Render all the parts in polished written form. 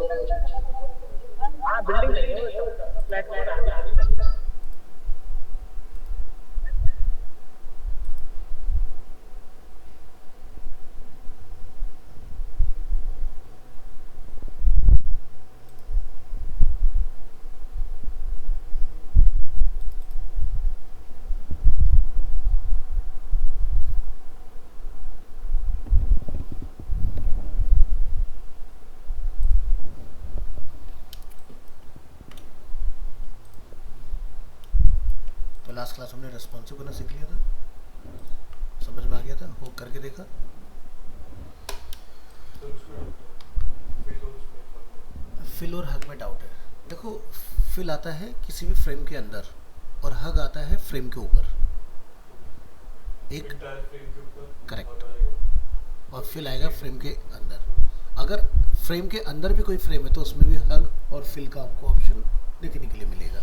हाँ बिल्डिंग नहीं है, वो सब फ्लैट वगैरह। तो लास्ट क्लास हमने रेस्पॉन्सिव करना सीख लिया था, समझ में आ गया था, हो करके देखा। फिल और हग में डाउट है। देखो, फिल आता है किसी भी फ्रेम के अंदर और हग आता है फ्रेम के ऊपर, एक करेक्ट, और फिल आएगा फ्रेम के अंदर। अगर फ्रेम के अंदर भी कोई फ्रेम है तो उसमें भी हग और फिल का आपको ऑप्शन देखने के लिए मिलेगा।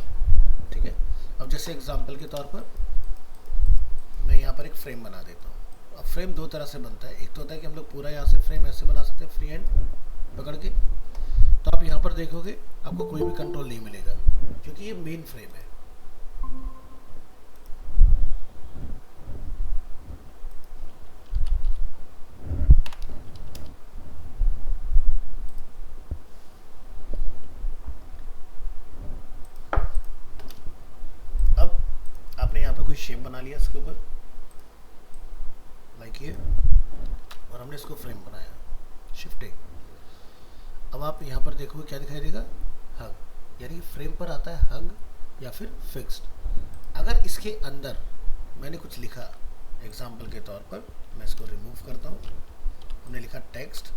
ठीक है, अब जैसे एग्जांपल के तौर पर मैं यहाँ पर एक फ्रेम बना देता हूँ। अब फ्रेम दो तरह से बनता है, एक तो होता है कि हम लोग पूरा यहाँ से फ्रेम ऐसे बना सकते हैं फ्री हैंड पकड़ के, तो आप यहाँ पर देखोगे आपको कोई भी कंट्रोल नहीं मिलेगा क्योंकि ये मेन फ्रेम है। अब आपने यहाँ पे कोई शेप बना लिया इसके ऊपर लाइक ये, और हमने इसको फ्रेम बनाया शिफ्टिंग। अब आप यहाँ पर देखोगे क्या दिखाई देगा, हग, यानी फ्रेम पर आता है हग या फिर फिक्स्ड। अगर इसके अंदर मैंने कुछ लिखा, एग्जाम्पल के तौर पर मैं इसको रिमूव करता हूँ, हमने लिखा टेक्स्ट,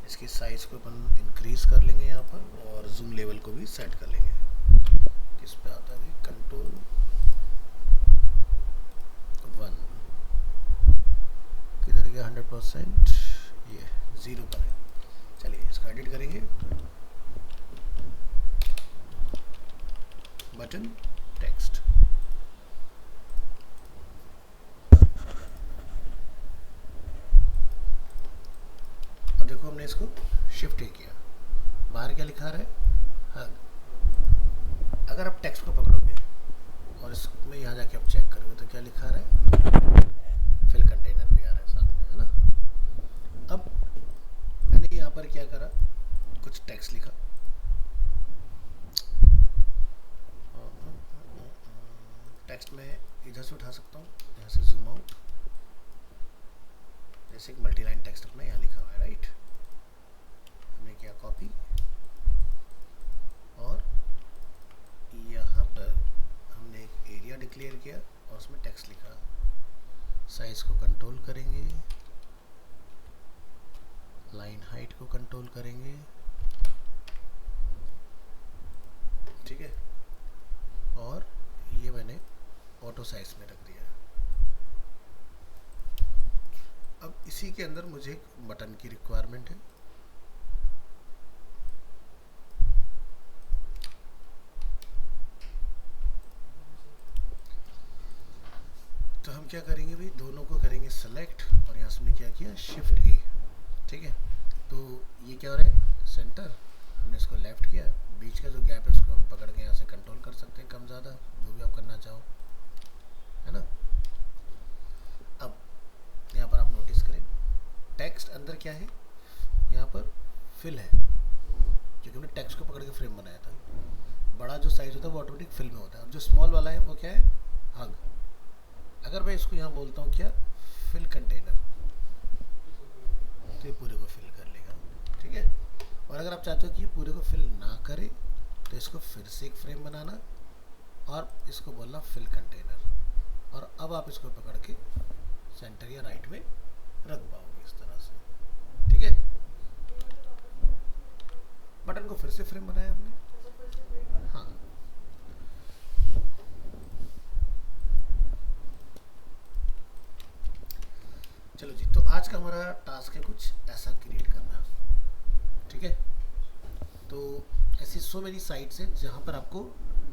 इसकी साइज को अपन इंक्रीज कर लेंगे यहाँ पर और जूम लेवल को भी सेट कर लेंगे। किस पे आता है, कंट्रोल 1, किधर गया 100%, ये 0 पर है। चलिए इसको एडिट करेंगे, बटन टेक्स्ट, और देखो हमने इसको शिफ्ट ही किया, बाहर क्या लिखा रहा है, हग। अगर आप टेक्स्ट को पकड़ोगे और इसमें यहाँ जाके आप चेक करोगे तो क्या लिखा रहा है, फिल कंटेनर भी आ रहा है साथ में, है ना। अब मैंने यहाँ पर क्या करा, कुछ टेक्स्ट लिखा, टेक्स्ट में इधर से उठा सकता हूँ, यहाँ से जूम आउट, जैसे एक मल्टी लाइन टेक्स्ट अपना यहाँ लिखा हुआ है, राइट। हमने किया कॉपी और यहाँ पर हमने एक एरिया डिक्लेयर किया और उसमें टेक्स्ट लिखा, साइज को कंट्रोल करेंगे, लाइन हाइट को कंट्रोल करेंगे, ठीक है, और ये मैंने ऑटो साइज में रख दिया। अब इसी के अंदर मुझे एक बटन की रिक्वायरमेंट है, तो हम क्या करेंगे भाई, दोनों को करेंगे सेलेक्ट और यहाँ से हमने क्या किया, शिफ्ट ए, ठीक है। तो ये क्या हो रहा है, सेंटर, हमने इसको लेफ्ट किया, बीच का जो गैप है उसको हम पकड़ के यहाँ से कंट्रोल कर सकते हैं, कम ज़्यादा जो भी आप करना चाहो, है ना। अब यहाँ पर आप नोटिस करें टेक्स्ट अंदर क्या है, यहाँ पर फिल है क्योंकि हमने टेक्स्ट को पकड़ के फ्रेम बनाया था। बड़ा जो साइज होता है वो ऑटोमेटिक फिल में होता है, और जो स्मॉल वाला है वो क्या है, हग। अगर मैं इसको यहाँ बोलता हूँ क्या, फिल कंटेनर, तो ये पूरे को फिल कर लेगा, ठीक है। और अगर आप चाहते हो कि ये पूरे को फिल ना करे तो इसको फिर से एक फ्रेम बनाना और इसको बोलना फिल कंटेनर, और अब आप इसको पकड़ के सेंटर या राइट में रख पाओगे इस तरह से, ठीक है। बटन को फिर से फ्रेम बनाया हमने, हाँ। चलो जी, तो आज का हमारा टास्क है कुछ ऐसा क्रिएट करना, ठीक है। तो ऐसी सो मेनी साइट्स हैं जहाँ पर आपको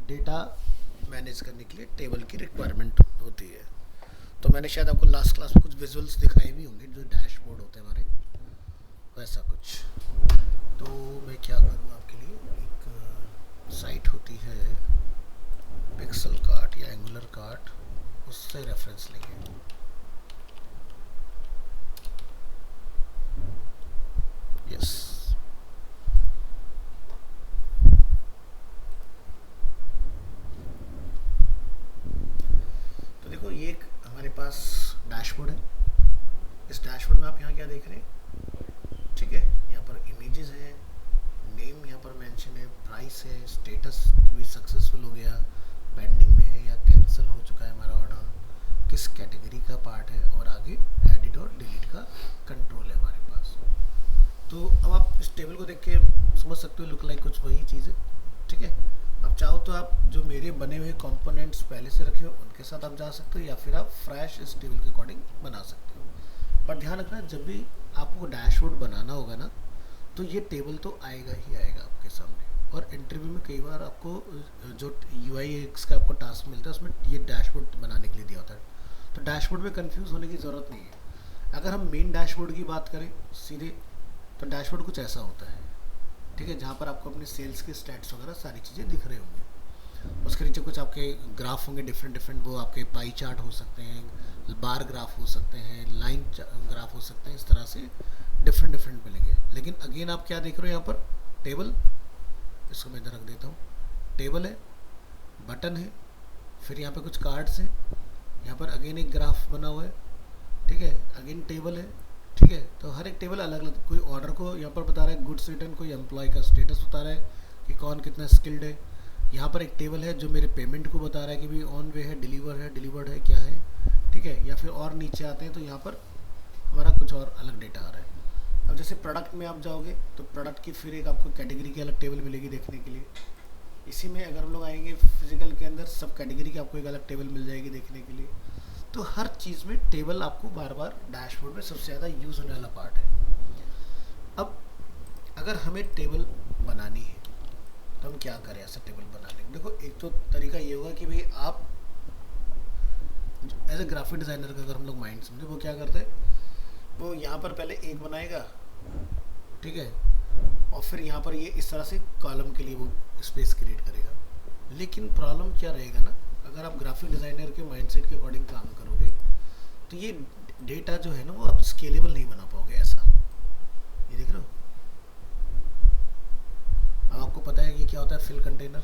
डेटा मैनेज करने के लिए टेबल की रिक्वायरमेंट होती है। तो मैंने शायद आपको लास्ट क्लास में कुछ विजुअल्स दिखाए भी होंगे, जो डैशबोर्ड होते हैं हमारे, वैसा कुछ। तो साइट होती है पिक्सल कार्ट या एंगुलर कार्ट, उससे रेफरेंस लेंगे। यस, तो देखो ये एक हमारे पास डैशबोर्ड है। इस डैशबोर्ड में आप यहाँ क्या देख रहे हैं, ठीक है, यहाँ पर इमेजेस है, नेम यहाँ पर मेंशन है, प्राइस है, स्टेटस कि भी सक्सेसफुल हो गया, पेंडिंग में है या कैंसिल हो चुका है हमारा ऑर्डर, किस कैटेगरी का पार्ट है, और आगे एडिट और डिलीट का कंट्रोल है हमारे पास। तो अब आप इस टेबल को देख के समझ सकते हो, लुक लाइक कुछ वही चीज़ है, ठीक है। अब चाहो तो आप जो मेरे बने हुए कंपोनेंट्स पहले से रखे हो उनके साथ आप जा सकते हो, या फिर आप फ्रेश इस टेबल के अकॉर्डिंग बना सकते हो। पर ध्यान रखना, जब भी आपको डैशबोर्ड बनाना होगा ना, तो ये टेबल तो आएगा ही आएगा आपके सामने। और इंटरव्यू में कई बार आपको जो UI/UX का आपको टास्क मिलता है उसमें ये डैशबोर्ड बनाने के लिए दिया होता है, तो डैशबोर्ड में कंफ्यूज होने की ज़रूरत नहीं है। अगर हम मेन डैशबोर्ड की बात करें सीधे, तो डैशबोर्ड कुछ ऐसा होता है, ठीक है, जहाँ पर आपको अपने सेल्स के स्टैट्स वगैरह सारी चीज़ें दिख रहे होंगे। उसके नीचे कुछ आपके ग्राफ होंगे डिफरेंट डिफरेंट, वो आपके पाई चार्ट हो सकते हैं, बार ग्राफ हो सकते हैं, लाइन ग्राफ हो सकते हैं, इस तरह से डिफरेंट डिफरेंट मिलेंगे। लेकिन अगेन आप क्या देख रहे हो यहाँ पर, टेबल, इसको मैं इधर रख देता हूँ, टेबल है, बटन है, फिर यहाँ पे कुछ कार्ड्स हैं, यहाँ पर अगेन एक ग्राफ बना हुआ है, ठीक है, अगेन टेबल है, ठीक है। तो हर एक टेबल अलग अलग, कोई ऑर्डर को यहाँ पर बता रहा है गुड्स रिटर्न, कोई एम्प्लॉय का स्टेटस बता रहा है कि कौन कितना स्किल्ड है। यहाँ पर एक टेबल है जो मेरे पेमेंट को बता रहा है कि भाई ऑन वे है, डिलीवर्ड है, क्या है, ठीक है। या फिर और नीचे आते हैं तो यहाँ पर हमारा कुछ और अलग डेटा आ रहा है। अब जैसे प्रोडक्ट में आप जाओगे तो प्रोडक्ट की फिर एक आपको कैटेगरी की अलग टेबल मिलेगी देखने के लिए। इसी में अगर हम लोग आएंगे फिजिकल के अंदर, सब कैटेगरी की आपको एक अलग टेबल मिल जाएगी देखने के लिए। तो हर चीज़ में टेबल आपको बार बार डैशबोर्ड में सबसे ज़्यादा यूज़ होने वाला पार्ट है। अब अगर हमें टेबल बनानी है तो हम क्या करें ऐसा टेबल बनाने के? देखो, एक तो तरीका ये होगा कि भाई आप एज ए ग्राफिक डिज़ाइनर का अगर हम लोग माइंड समझे, वो क्या करते हैं, वो यहाँ पर पहले एक बनाएगा, ठीक है, और फिर यहाँ पर ये इस तरह से कॉलम के लिए वो स्पेस क्रिएट करेगा। लेकिन प्रॉब्लम क्या रहेगा ना, अगर आप ग्राफिक डिज़ाइनर के माइंडसेट के अकॉर्डिंग काम करोगे तो ये डेटा जो है ना वो आप स्केलेबल नहीं बना पाओगे। ऐसा ये देख रहे हो, अब आपको पता है कि क्या होता है फिल कंटेनर,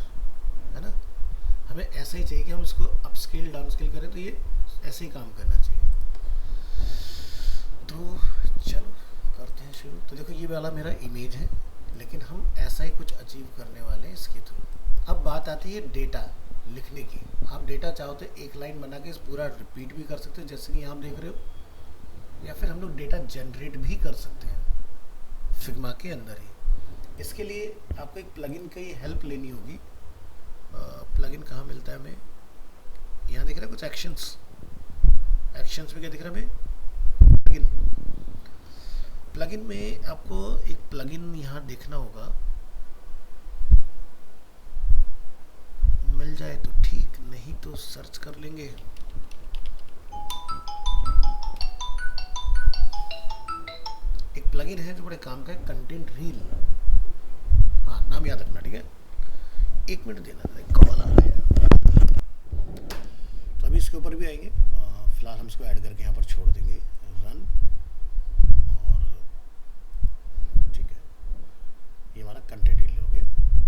है ना, हमें ऐसा ही चाहिए कि हम इसको अपस्केल डाउन स्केल करें, तो ये ऐसे ही काम करना चाहिए। तो चलो करते हैं शुरू। तो देखो ये वाला मेरा इमेज है, लेकिन हम ऐसा ही कुछ अचीव करने वाले हैं इसके थ्रू। अब बात आती है डेटा लिखने की। आप डेटा चाहो तो एक लाइन बना के पूरा रिपीट भी कर सकते हो, जैसे कि यहाँ आप देख रहे हो, या फिर हम लोग डेटा जनरेट भी कर सकते हैं फिग्मा के अंदर ही। इसके लिए आपको एक प्लगइन की हेल्प लेनी होगी। प्लगइन कहाँ मिलता है हमें, यहाँ दिख रहा है कुछ एक्शंस में क्या दिख रहा है हमें, प्लगइन। प्लगइन में आपको एक प्लगइन यहाँ देखना होगा, मिल जाए तो ठीक, नहीं तो सर्च कर लेंगे। एक प्लगइन है जो बड़े काम का है, कंटेंट रील। हाँ, नाम याद रखना, ठीक है। एक मिनट देना, कॉल आ रहा है। तो अभी इसके ऊपर भी आएंगे, फिलहाल हम इसको ऐड करके यहाँ पर छोड़ देंगे रन, और ठीक है, ये हमारा कंटेंट रील हो गया,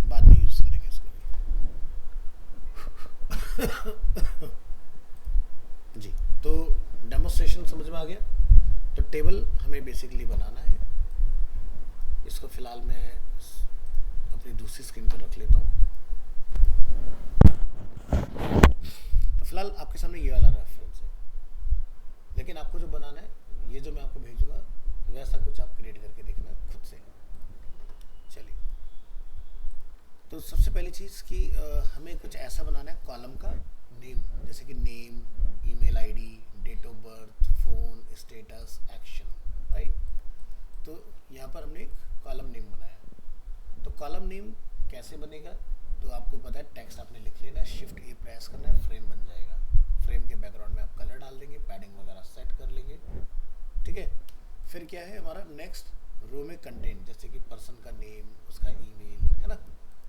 बाद में यूज़ करेंगे इसको जी। तो डेमोस्ट्रेशन समझ में आ गया। तो टेबल हमें बेसिकली बनाना है, इसको फिलहाल मैं अपनी दूसरी स्क्रीन पर रख लेता हूँ। तो फिलहाल आपके सामने ये वाला रेफरेंस है, लेकिन आपको जो बनाना है, ये जो मैं आपको भेजूंगा वैसा कुछ आप क्रिएट करके देखना खुद से। चलिए, तो सबसे पहली चीज़ कि हमें कुछ ऐसा बनाना है, कॉलम का नेम, जैसे कि name, email ID, date of birth, phone, status, action, right. तो यहाँ पर हमने एक कॉलम नेम बनाया। तो कॉलम नेम कैसे बनेगा, तो आपको पता है, टेक्स्ट आपने लिख लेना है, शिफ्ट ए प्रेस करना है, फ्रेम बन जाएगा। फ्रेम के बैकग्राउंड में आप कलर डाल देंगे, पैडिंग वगैरह सेट कर लेंगे, ठीक है। फिर क्या है हमारा नेक्स्ट रो में कंटेंट, जैसे कि पर्सन का नेम, उसका ईमेल, है ना,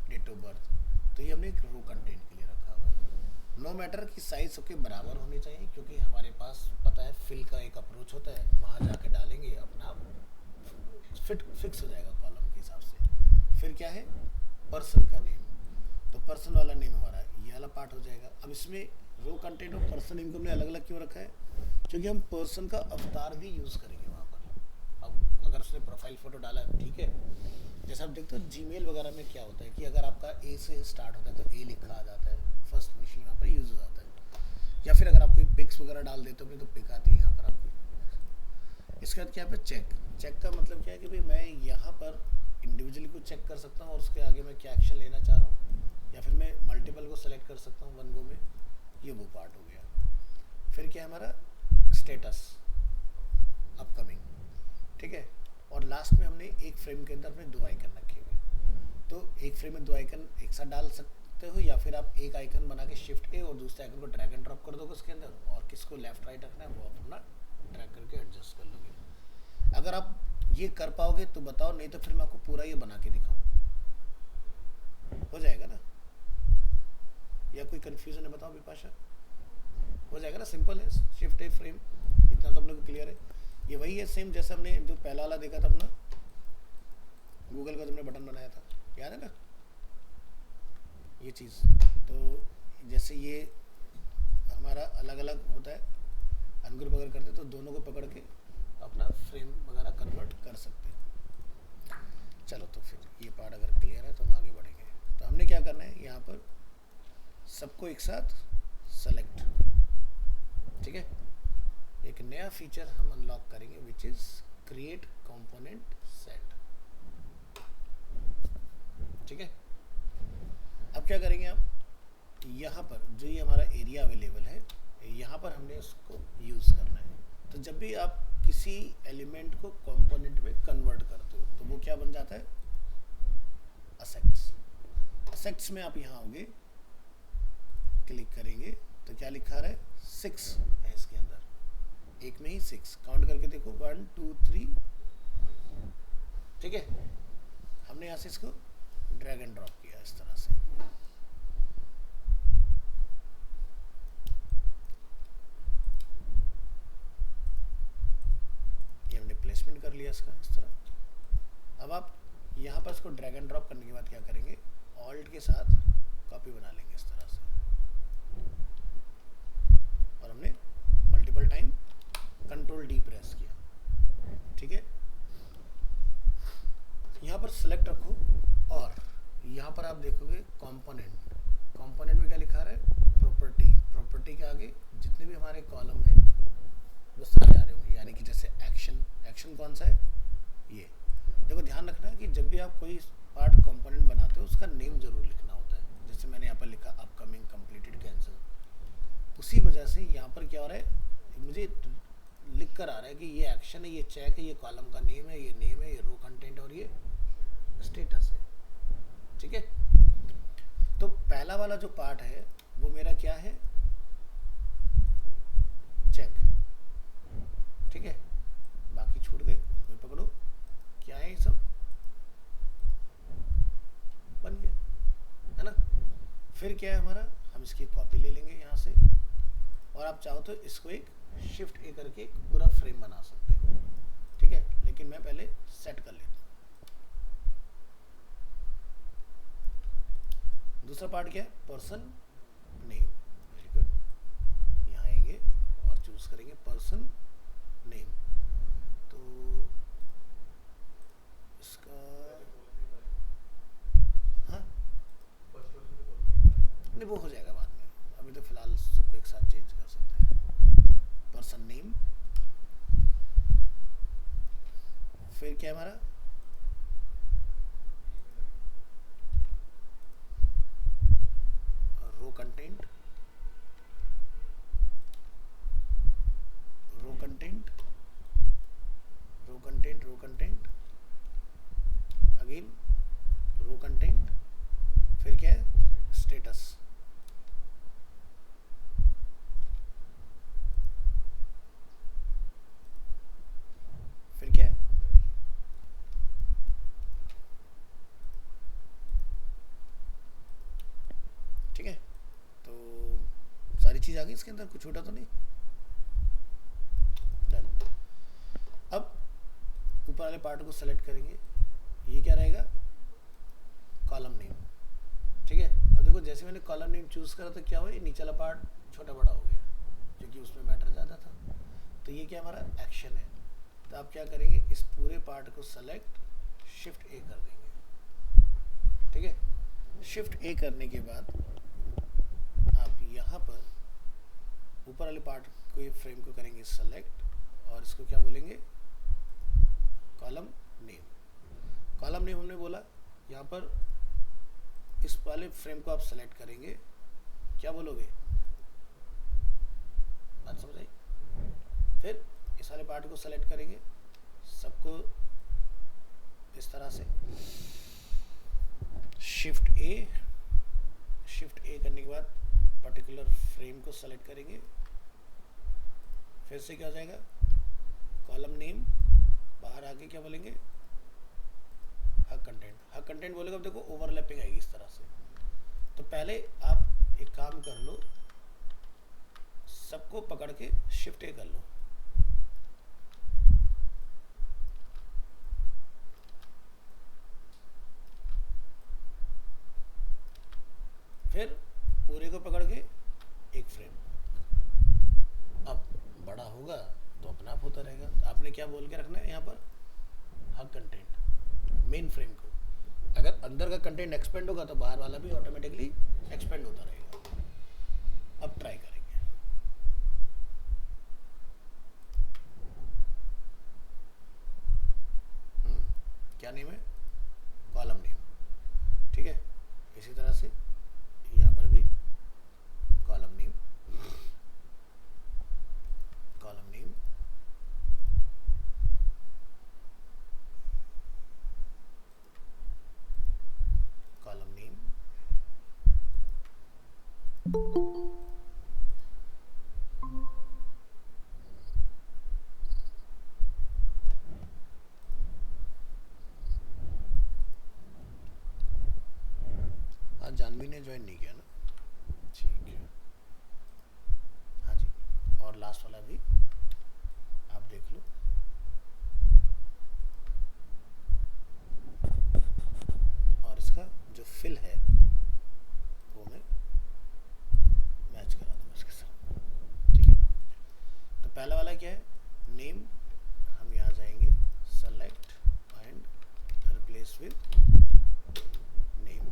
डेट ऑफ बर्थ। तो ये हमने एक रो कंटेंट के लिए रखा हुआ है। नो मैटर कि साइज सबके बराबर होनी चाहिए, क्योंकि हमारे पास पता है फिल का एक अप्रोच होता है, वहाँ जाके डालेंगे अपना आप फिक्स हो जाएगा कॉलम के हिसाब से। फिर क्या है, पर्सन का नेम, तो पर्सन वाला नेम हमारा ये वाला पार्ट हो जाएगा। अब इसमें रो कंटेंट और पर्सन नेम को हमने अलग अलग क्यों रखा है, क्योंकि हम पर्सन का अवतार भी यूज़ करेंगे वहाँ पर। अब अगर उसने प्रोफाइल फ़ोटो डाला है, ठीक है, जैसे आप देखते हो जीमेल वगैरह में क्या होता है कि अगर आपका ए से स्टार्ट होता है तो ए लिखा आ जाता है, फर्स्ट इनिशियल यहाँ पर यूज़ हो जाता है। या फिर अगर आप कोई पिक्स वगैरह डाल देते हो तो पिक आती है यहाँ पर आपकी। इसके बाद क्या है चेक। चेक का मतलब क्या है कि भाई मैं यहाँ पर इंडिविजुअली को चेक कर सकता हूँ और उसके आगे मैं क्या एक्शन लेना चाह रहा हूँ, या फिर मैं मल्टीपल को सेलेक्ट कर सकता हूँ वन गो में। ये वो पार्ट हो गया। फिर क्या है हमारा स्टेटस, अपकमिंग, ठीक है। और लास्ट में हमने एक फ्रेम के अंदर में दो आइकन रखे हुए, तो एक फ्रेम में दो आइकन एक साथ डाल सकते हो, या फिर आप एक आइकन बना के शिफ्ट ए और दूसरे आइकन को ड्रैग एंड ड्रॉप कर दोगे उसके अंदर, और किसको लेफ्ट राइट रखना है वो अपना ड्रैग करके एडजस्ट कर लोगे। अगर आप ये कर पाओगे तो बताओ, नहीं तो फिर मैं आपको पूरा ये बना के दिखाऊं, हो जाएगा ना? या कोई कंफ्यूजन है बताओ विपाशा? हो जाएगा ना, सिंपल है, शिफ्ट ए फ्रेम, इतना तो हम लोग क्लियर है। ये वही है सेम जैसे हमने जो पहला वाला देखा था अपना गूगल का, तुमने बटन बनाया था, याद है ना ये चीज़। तो जैसे ये हमारा अलग अलग होता है, अनग्रुप अगर करते तो दोनों को पकड़ के अपना फ्रेम वगैरह कन्वर्ट कर सकते हैं। चलो तो फिर ये पार्ट अगर क्लियर है तो हम आगे बढ़ेंगे। तो हमने क्या करना है, यहाँ पर सबको एक साथ सेलेक्ट, ठीक है। एक नया फीचर हम अनलॉक करेंगे which is create component set, ठीक है। अब क्या करेंगे आप, यहाँ पर जो ये हमारा एरिया अवेलेबल है, यहाँ पर हमने इसको यूज़ करना है। तो जब भी आप किसी एलिमेंट को कंपोनेंट में कन्वर्ट करते हो तो वो क्या बन जाता है, असेट्स। असेट्स में आप यहाँ आओगे, क्लिक करेंगे तो क्या लिखा रहा है, 6 है इसके अंदर, एक में ही 6, काउंट करके देखो 1 2 3, ठीक है। हमने यहाँ से इसको ड्रैग एंड ड्रॉप किया इस तरह से। ये हमने प्लेसमेंट कर लिया इसका इस तरह। अब आप यहाँ पर इसको ड्रैग एंड ड्रॉप करने के बाद क्या करेंगे, ऑल्ट के साथ कॉपी बना लेंगे इस तरह से, और हमने multiple time control D press किया, ठीक है। यहाँ पर सेलेक्ट रखो और यहाँ पर आप देखोगे कंपोनेंट। कंपोनेंट में क्या लिखा रहा है, प्रॉपर्टी। प्रॉपर्टी के आगे जितने भी हमारे कॉलम है वो सारे आ रहे होंगे, यानी कि जैसे एक्शन। एक्शन कौन सा है, ये देखो। ध्यान रखना कि जब भी आप कोई पार्ट कंपोनेंट बनाते हो उसका नेम जरूर लिखना होता है। जैसे मैंने यहाँ पर लिखा अपकमिंग, कंप्लीटेड, कैंसिल। उसी वजह से यहाँ पर क्या हो रहा है, मुझे लिख कर आ रहा है कि ये एक्शन है, ये चेक है, ये कॉलम का नेम है, ये नेम है, ये रो कंटेंट और ये स्टेटस है, ठीक है। तो पहला वाला जो पार्ट है वो मेरा क्या है, चेक, ठीक है। बाकी छूट गए, कोई पकड़ो, क्या है ये सब, बन गया, है ना। फिर क्या है हमारा, हम इसकी कॉपी ले लेंगे यहाँ से, और आप चाहो तो इसको एक शिफ्ट ए करके एक पूरा फ्रेम बना सकते हो, ठीक है। लेकिन मैं पहले सेट कर लेता हूँ। दूसरा पार्ट क्या है, पर्सन नेम। Very good. यहाँ आएंगे और चूज करेंगे पर्सन नेम। तो इसका हाँ नहीं, वो हो जाएगा बाद में, अभी तो फिलहाल सबको एक साथ चेंज कर सकते हैं। पर्सन नेम, फिर क्या हमारा, रो कंटेंट, रो कंटेंट, रो कंटेंट, रो कंटेंट, अगेन रो कंटेंट, फिर क्या है, स्टेटस। फिर क्या है, आ गई इसके अंदर, कुछ छोटा तो नहीं। डन। अब ऊपर वाले पार्ट को सेलेक्ट करेंगे, ये क्या रहेगा, कॉलम नेम। ठीक है, अब देखो जैसे मैंने कॉलम नेम चूज करा तो क्या हुआ, ये नीचे वाला पार्ट छोटा बड़ा हो गया क्योंकि उसमें मैटर ज़्यादा था। तो ये क्या हमारा एक्शन है। तो आप क्या करेंगे, इस पूरे पार्ट को सेलेक्ट शिफ्ट ए कर देंगे। ठीक है, शिफ्ट ए करने के बाद आप यहाँ पर ऊपर वाले पार्ट को, फ्रेम को करेंगे सेलेक्ट और इसको क्या बोलेंगे, कॉलम नेम। कॉलम नेम हमने बोला, यहाँ पर इस वाले फ्रेम को आप सेलेक्ट करेंगे, क्या बोलोगे, बात समझ आई। फिर इस वाले पार्ट को सेलेक्ट करेंगे, सबको इस तरह से शिफ्ट ए करने के बाद पर्टिकुलर फ्रेम को सेलेक्ट करेंगे, फिर से क्या हो जाएगा, कॉलम नेम, बाहर आके क्या बोलेंगे, हग कंटेंट। हग कंटेंट बोलेगा, अब देखो ओवरलैपिंग आएगी इस तरह से। तो पहले आप एक काम कर लो, सबको पकड़ के शिफ्ट ए कर लो, फिर पूरे को पकड़ के एक फ्रेम। अब बड़ा होगा तो अपना आप होता रहेगा। तो आपने क्या बोल के रखना है यहाँ पर, हग कंटेंट मेन फ्रेम को। अगर अंदर का कंटेंट एक्सपेंड होगा तो बाहर वाला भी ऑटोमेटिकली एक्सपेंड होता रहेगा। अब ट्राई करेंगे। क्या नेम है, कॉलम नेम। ठीक है, इसी तरह से यहाँ पर भी column name, column name, column name, Janvi ने ज्वाइन नहीं किया ना, ठीक है, हाँ जी। और लास्ट वाला भी आप देख लो, और इसका जो फिल है वो मैं मैच करा दूंगा इसके साथ। ठीक है, तो पहला वाला क्या है, नेम, हम यहाँ जाएंगे select and replace with name.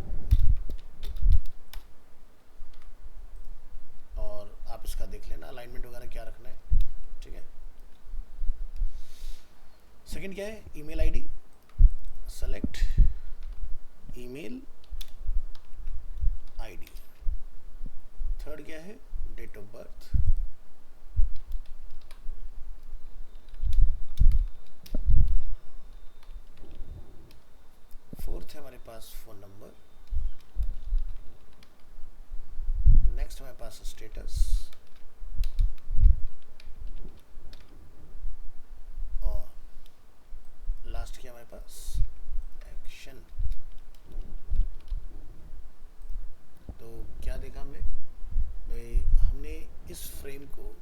और आप इसका देख लेना अलाइनमेंट वगैरह क्या रखना है। ठीक है, सेकंड क्या है, email ID, select email ID. Third क्या है, डेट ऑफ बर्थ। फोर्थ है हमारे पास फोन नंबर। नेक्स्ट हमारे पास स्टेटस, और लास्ट क्या हमारे पास एक्शन। तो क्या देखा हमने भाई, हमने इस फ्रेम को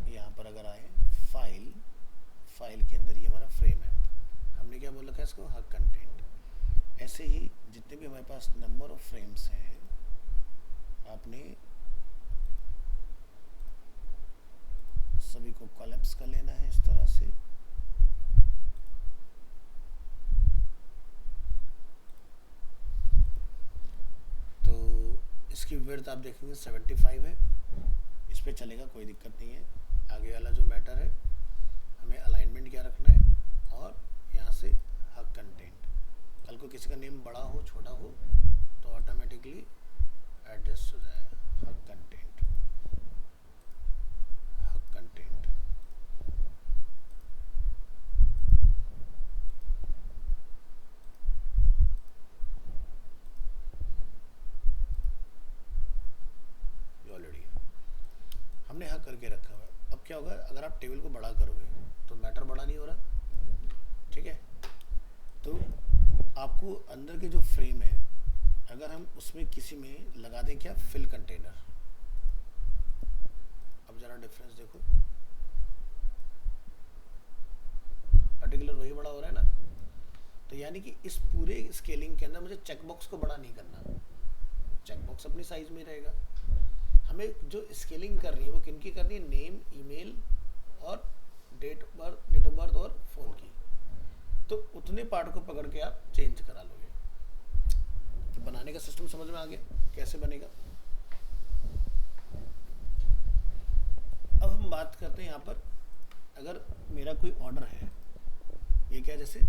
यहाँ पर अगर आए, फाइल के अंदर ये हमारा फ्रेम है, हमने क्या बोल रखा है इसको, हग कंटेंट। ऐसे ही जितने भी हमारे पास नंबर ऑफ फ्रेम्स हैं, आपने सभी को कोलैप्स कर लेना है इस तरह से। तो इसकी विड्थ आप देखेंगे 75 है, इस पे चलेगा, कोई दिक्कत नहीं है। आगे वाला जो मैटर है, हमें अलाइनमेंट क्या रखना है, और यहाँ से हग कंटेंट। कल को किसी का नेम बड़ा हो छोटा हो तो ऑटोमेटिकली एडजस्ट हो जाएगा। हग कंटेंट, हग कंटेंट। ये ऑलरेडी हमने हग करके रखा हुआ है। अब क्या होगा, अगर आप टेबल को बड़ा करोगे तो मैटर बड़ा नहीं हो रहा। ठीक है, तो आपको अंदर के जो फ्रेम है, अगर हम उसमें किसी में लगा दें क्या, फिल कंटेनर, अब जरा डिफरेंस देखो, पर्टिकुलर वही बड़ा हो रहा है ना। तो यानी कि इस पूरे स्केलिंग के अंदर मुझे चेकबॉक्स को बड़ा नहीं करना, चेकबॉक्स अपनी साइज में रहेगा। हमें जो स्केलिंग कर रही है वो किन की करनी है, नेम, ईमेल और डेट ऑफ बर्थ और फ़ोन की। तो उतने पार्ट को पकड़ के आप चेंज करा लोगे। तो बनाने का सिस्टम समझ में आ गया कैसे बनेगा। अब हम बात करते हैं यहाँ पर, अगर मेरा कोई ऑर्डर है, ये क्या, जैसे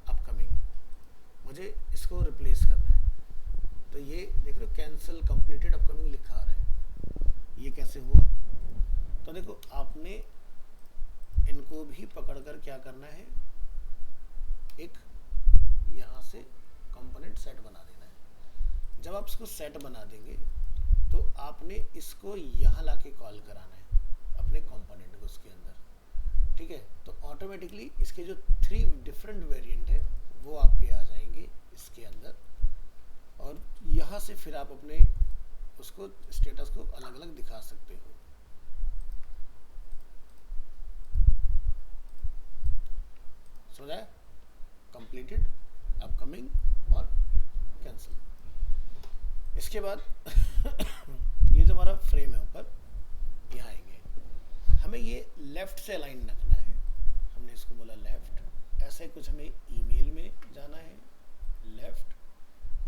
अपकमिंग, मुझे इसको रिप्लेस करना है, तो ये देख रहे हो कैंसिल कंप्लीटेड अपकमिंग लिखा आ रहा है। ये कैसे हुआ, तो देखो आपने इनको भी पकड़कर क्या करना है, एक यहाँ से कंपोनेंट सेट बना देना है। जब आप इसको सेट बना देंगे तो आपने इसको यहाँ लाके कॉल कराना है अपने कंपोनेंट को उसके अंदर, ठीक है। तो ऑटोमेटिकली इसके जो 3 डिफरेंट वेरिएंट है वो आपके आ जाएंगे इसके अंदर, और यहाँ से फिर आप अपने उसको स्टेटस को अलग अलग दिखा सकते हो। समझ आया, कंप्लीटेड, अपकमिंग और कैंसिल। इसके बाद ये जो हमारा फ्रेम है ऊपर, यहाँ आएंगे, हमें ये लेफ्ट से अलाइन रखना है, हमने इसको बोला लेफ्ट। ऐसे कुछ हमें ईमेल में जाना है, left.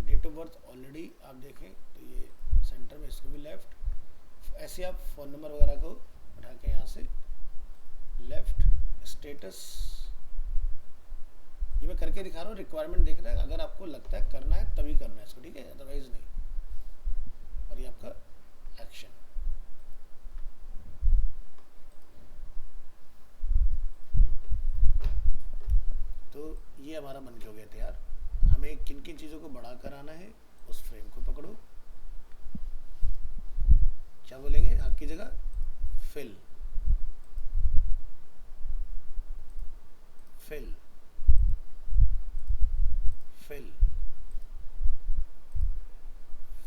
Date of birth already आप देखें तो ये सेंटर में, इसको भी लेफ्ट। ऐसे आप फ़ोन नंबर वगैरह को उठा के यहाँ से लेफ्ट। स्टेटस ये मैं करके दिखा रहा हूँ, रिक्वायरमेंट देख रहा है, अगर आपको लगता है करना है तभी करना है इसको, ठीक है, अदरवाइज नहीं। और ये आपका एक्शन। तो ये हमारा बन के हो गया तैयार। हमें किन किन चीज़ों को बड़ा कराना है, उस फ्रेम को पकड़ो, क्या बोलेंगे हक की जगह, fill, fill, fill,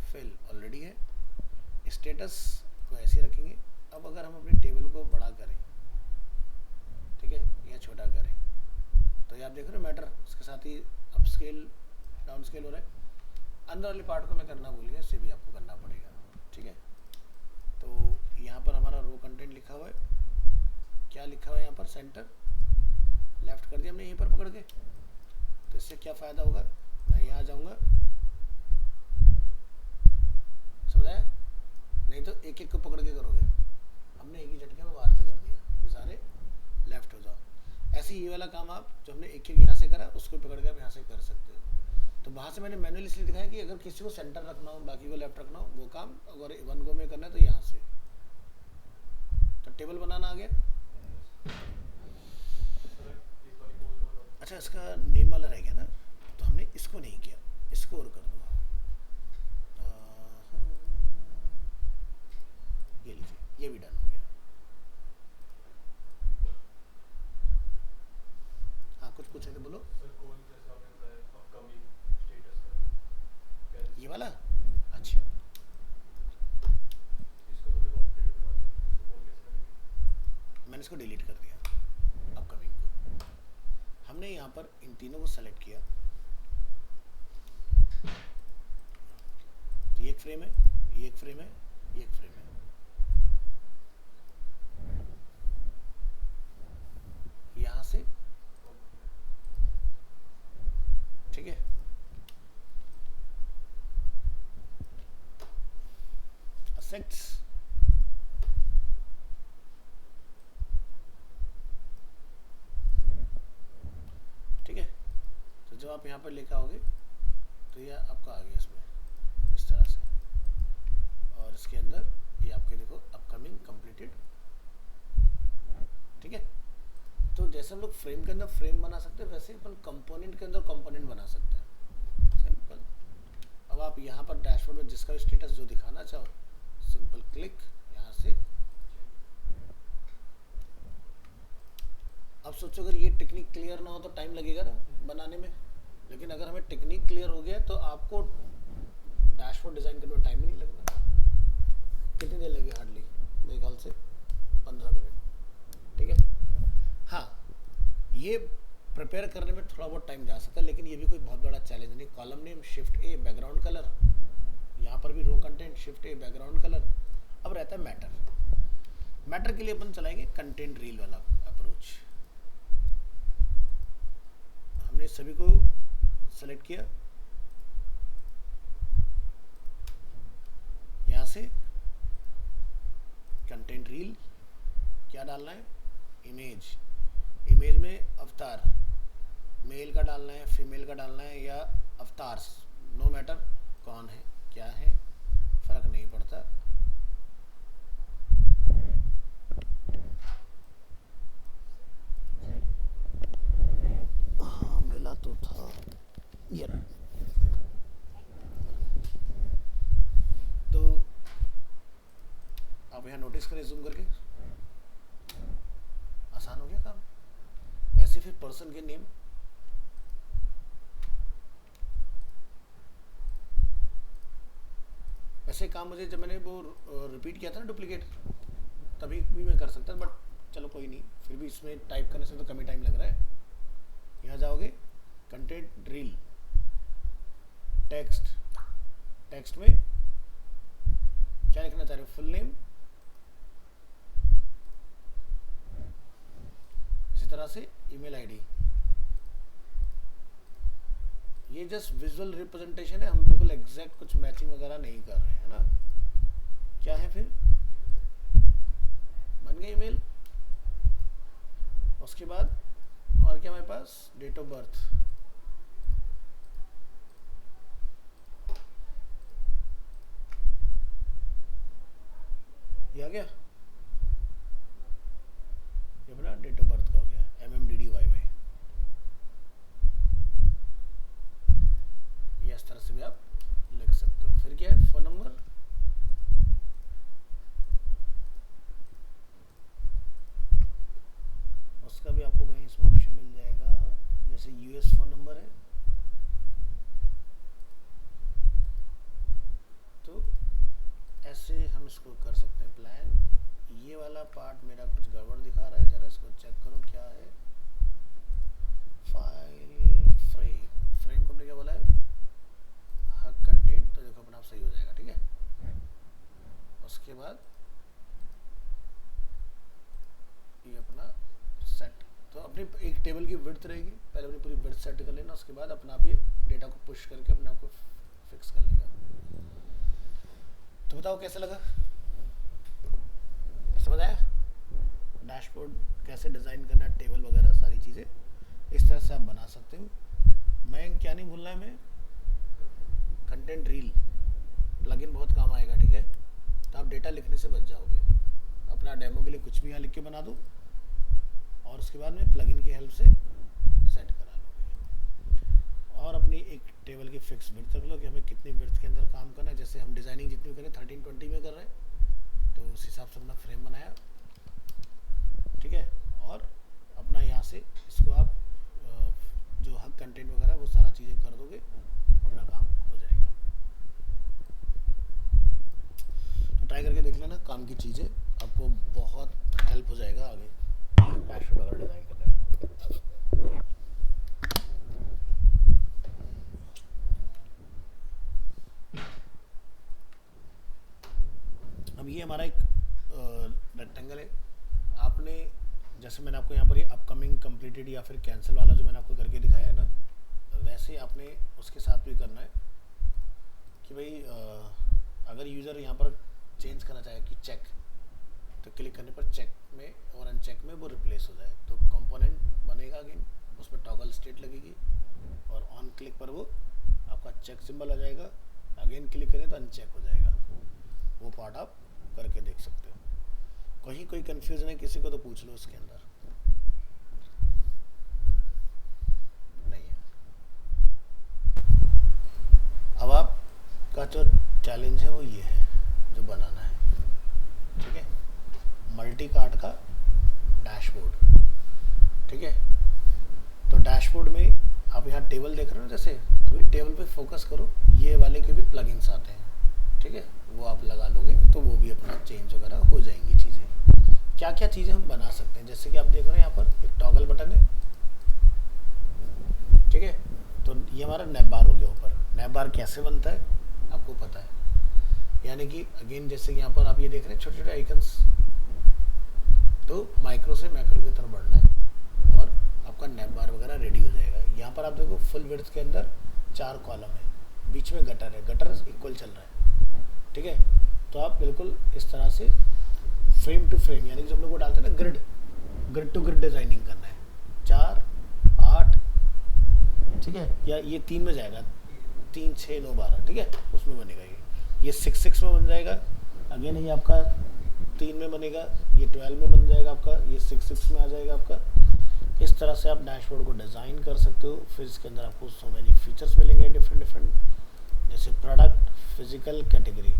fill already है। स्टेटस को ऐसे रखेंगे। अब अगर हम अपने टेबल को बड़ा करें, ठीक है, या छोटा करें, तो ये आप देख रहे हो मैटर, उसके साथ ही अप स्केल डाउन स्केल हो रहा है। अंदर वाले पार्ट को मैं करना भूल गया, इसे भी आपको करना पड़ेगा, ठीक है। तो यहाँ पर हमारा रो कंटेंट लिखा हुआ है, क्या लिखा हुआ है यहाँ पर, सेंटर, लेफ्ट कर दिया हमने यहीं पर पकड़ के। तो इससे क्या फ़ायदा होगा, मैं यहाँ जाऊँगा, समझ आया, नहीं तो एक एक को पकड़ के करोगे, हमने एक ही झटके में बाहर से कर दिया, ये सारे लेफ्ट हो जाओ। ऐसे ये वाला काम आप जो हमने एक एक यहाँ से करा उसको पकड़ कर यहाँ से कर सकते हो। तो वहाँ से मैंने मैनुअली इसलिए दिखाया कि अगर किसी को सेंटर रखना हो, बाकी को लेफ्ट रखना हो, वो काम अगर 1 गो में करना है तो यहाँ से। तो टेबल बनाना आ गया। अच्छा, इसका नेम वाला रह गया ना, तो हमने इसको नहीं किया, इसको और कर दो। ये लीजिए, ये भी डन हो गया। हाँ, कुछ पूछे थे, बोलो। ये वाला, अच्छा, मैंने इसको डिलीट कर दिया। अपकमिंग को हमने यहाँ पर इन तीनों को सेलेक्ट किया, तो ये एक फ्रेम है, ये एक फ्रेम है, ये एक फ्रेम है। यहाँ से, ठीक है, असेट्स, ठीक है। तो जब आप यहाँ पर लिखा होगे तो ये आपका आ गया इसमें इस तरह से, और इसके अंदर ये आपके देखो अपकमिंग कंप्लीटेड, ठीक है। तो जैसे हम लोग फ्रेम के अंदर फ्रेम बना सकते हैं, वैसे अपन कंपोनेंट के अंदर कंपोनेंट बना सकते हैं, सिंपल। अब आप यहाँ पर डैशबोर्ड में जिसका स्टेटस जो दिखाना चाहो, सिंपल क्लिक यहाँ से। अब सोचो अगर ये टेक्निक क्लियर ना हो तो टाइम लगेगा ना बनाने में, लेकिन अगर हमें टेक्निक क्लियर हो गया तो आपको डैशबोर्ड डिज़ाइन करने में टाइम ही नहीं लगता। कितनी देर लगी? हार्डली मेरे ख्याल से 15 मिनट। ठीक है, हाँ ये प्रिपेयर करने में थोड़ा बहुत टाइम जा सकता है, लेकिन ये भी कोई बहुत बड़ा चैलेंज नहीं। Column name shift a background colour, यहाँ पर भी row content shift a background colour. अब रहता है मैटर। मैटर के लिए अपन चलाएंगे कंटेंट रील वाला अप्रोच। हमने सभी को सेलेक्ट किया, यहाँ से कंटेंट रील क्या डालना है? इमेज। इमेज में अवतार मेल का डालना है, फीमेल का डालना है, या अवतार्स, नो मैटर कौन है क्या है, फर्क नहीं पड़ता। हाँ मिला तो था ये। तो आप यहाँ नोटिस करें जूम करके, आसान हो गया काम। ऐसे फिर पर्सन के नेम, ऐसे काम मुझे जब मैंने वो रिपीट किया था ना डुप्लीकेट, तभी भी मैं कर सकता, बट चलो कोई नहीं, फिर भी इसमें टाइप करने से तो कम ही टाइम लग रहा है। यहाँ जाओगे कंटेंट रील, टेक्स्ट, टेक्स्ट में क्या लिखना चाह रहे हो? फुल नेम, इसी तरह से ईमेल आईडी। ये जस्ट विजुअल रिप्रेजेंटेशन है, हम बिल्कुल एग्जैक्ट कुछ मैचिंग वगैरह नहीं कर रहे हैं ना। क्या है फिर? बन गई ईमेल। उसके बाद और क्या हमारे पास? Date of birth. ये आ गया, ये बना डेट ऑफ बर्थ का हो गया, MMDDYY। ये इस तरह से भी आप लिख सकते हो। फिर क्या है? फोन नंबर, उसका भी आपको कहीं इसमें ऑप्शन मिल जाएगा, जैसे US फोन नंबर है तो ऐसे हम इसको कर सकते हैं प्लान। ये वाला पार्ट मेरा कुछ गड़बड़ दिखा रहा है, जरा इसको चेक करो क्या है। फाइल फ्रेम, फ्रेम को हमने क्या बोला है? हक कंटेंट, तो देखो अपना आप सही हो जाएगा। ठीक है, उसके बाद ये अपना सेट, तो अपनी एक टेबल की विड्थ रहेगी, पहले अपनी पूरी विड्थ सेट कर लेना, उसके बाद अपना आप ये डेटा को पुश करके अपने आप को फिक्स कर लेगा। तो बताओ कैसा लगा? समझ आया? डैशबोर्ड कैसे डिज़ाइन करना, टेबल वगैरह सारी चीज़ें इस तरह से आप बना सकते हो। मैं क्या नहीं भूलना है, मैं कंटेंट रील प्लगइन बहुत काम आएगा। ठीक है, तो आप डेटा लिखने से बच जाओगे। अपना डेमो के लिए कुछ भी यहाँ लिख के बना दो और उसके बाद में प्लगइन की हेल्प से सेट करा लोगे। और अपनी एक टेबल की फिक्स विड्थ रख लो कि हमें कितनी विड्थ के अंदर काम करना है। जैसे हम डिज़ाइनिंग जितनी करें 1320 में कर रहे हैं, तो उस हिसाब से अपना फ्रेम बनाया। ठीक है, और अपना यहाँ से इसको आप जो हक कंटेंट वगैरह वो सारा चीज़ें कर दोगे, अपना काम हो जाएगा। तो ट्राई करके देख लेना, काम की चीज़ें आपको बहुत हेल्प हो जाएगा आगे डैशबोर्ड वगैरह डिज़ाइन करने में। अब ये हमारा एक रेक्टेंगल है। आपने जैसे मैंने आपको यहाँ पर ये अपकमिंग, कंप्लीटेड या फिर कैंसिल वाला जो मैंने आपको करके दिखाया है ना, वैसे आपने उसके साथ भी करना है कि भाई अगर यूज़र यहाँ पर चेंज करना चाहे कि चेक, तो क्लिक करने पर चेक में और अनचेक में वो रिप्लेस हो जाए, तो कंपोनेंट बनेगा अगेन, उसमें टॉगल स्टेट लगेगी और ऑन क्लिक पर वो आपका चेक सिंबल आ जाएगा, अगेन क्लिक करें तो अनचेक हो जाएगा। वो पार्ट आप करके देख सकते हो। कहीं कोई कंफ्यूजन है किसी को तो पूछ लो उसके अंदर। नहीं है। अब आपका जो चैलेंज है वो ये है जो बनाना है। ठीक है, मल्टी कार्ड का डैशबोर्ड। ठीक है, तो डैशबोर्ड में आप यहाँ टेबल देख रहे हो ना, जैसे अभी टेबल पे फोकस करो, ये वाले के भी प्लगइन्स आते हैं, ठीक है, वो आप लगा लोगे तो वो भी अपना चेंज वगैरह हो जाएंगी चीज़ें। क्या क्या चीज़ें हम बना सकते हैं, जैसे कि आप देख रहे हैं यहाँ पर एक टॉगल बटन है, ठीक है, तो ये हमारा नैप बार हो गया ऊपर। नैप बार कैसे बनता है आपको पता है, यानी कि अगेन जैसे यहाँ पर आप ये देख रहे हैं छोटे छोटे आइकन्स, तो माइक्रो से मैक्रो की तरफ बढ़ना है और आपका नैप बार वगैरह रेडी हो जाएगा। यहाँ पर आप देखो फुल विड्थ के अंदर 4 कॉलम है, बीच में गटर है, गटर इक्वल चल रहा है, ठीक है, तो आप बिल्कुल इस तरह से फ्रेम टू फ्रेम, यानी कि जो हम लोग वो डालते हैं ना ग्रिड टू ग्रिड डिजाइनिंग करना है, 4, 8, ठीक है, या ये 3 में जाएगा, 3, 6, 9, 12, ठीक है, उसमें बनेगा ये 6 में बन जाएगा, अगेन ये आपका 3 में बनेगा, ये 12 में बन जाएगा आपका, ये 6 में आ जाएगा आपका। इस तरह से आप डैशबोर्ड को डिज़ाइन कर सकते हो। फिर इसके अंदर आपको सो मैनी फीचर्स मिलेंगे डिफरेंट, जैसे प्रोडक्ट, फिजिकल, कैटेगरी।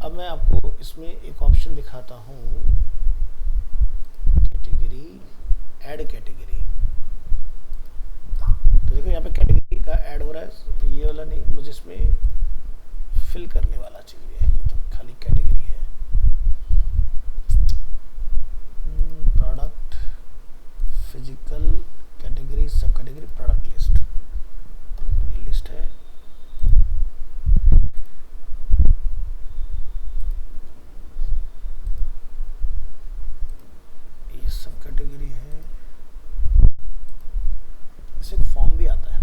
अब मैं आपको इसमें एक ऑप्शन दिखाता हूँ, कैटेगरी, ऐड कैटेगरी। तो देखो यहाँ पे कैटेगरी का ऐड हो रहा है, ये वाला नहीं, मुझे इसमें फिल करने वाला चाहिए, ये तो खाली कैटेगरी है। प्रोडक्ट, फिजिकल, कैटेगरी, सब कैटेगरी, प्रोडक्ट लिस्ट, ये लिस्ट है। ये सब कैटेगरी है। इसे एक फॉर्म भी आता है,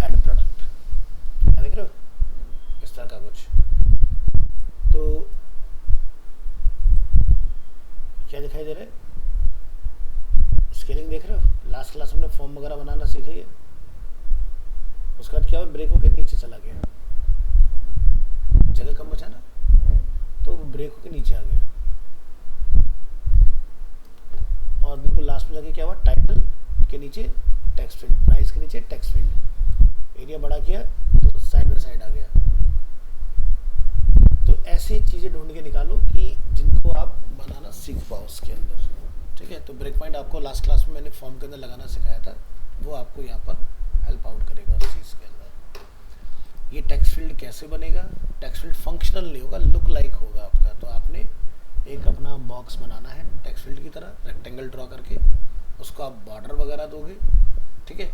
ऐड प्रोडक्ट, क्या देख रहे हो, इस तरह का कुछ। तो क्या दिखाई दे रहा है, स्केलिंग देख रहे हो, लास्ट क्लास हमने फॉर्म वगैरह बनाना सीखा है। उसके बाद क्या हुआ, ब्रेक होकर नीचे चला गया, जगह कम बचा ना, तो वो ब्रेक होकर नीचे आ गया, और बिल्कुल लास्ट में जाके क्या हुआ, टाइटल के नीचे टेक्स्ट फील्ड, प्राइस के नीचे टेक्स्ट फील्ड, एरिया बड़ा किया तो साइड बाय साइड आ गया। तो ऐसी चीज़ें ढूंढ के निकालो कि जिनको आप बनाना सीख पाओ उसके अंदर, ठीक है। तो ब्रेक पॉइंट आपको लास्ट क्लास में मैंने फॉर्म के अंदर लगाना सिखाया था, वो आपको यहाँ पर हेल्प आउट करेगा उस चीज़ के अंदर। ये टेक्स्ट फील्ड कैसे बनेगा, टेक्स्ट फील्ड फंक्शनल नहीं होगा, लुक लाइक होगा आपका। तो आपने एक अपना बॉक्स बनाना है टेक्स्ट फील्ड की तरह, रेक्टेंगल ड्रॉ करके उसको आप बॉर्डर वगैरह दोगे, ठीक है,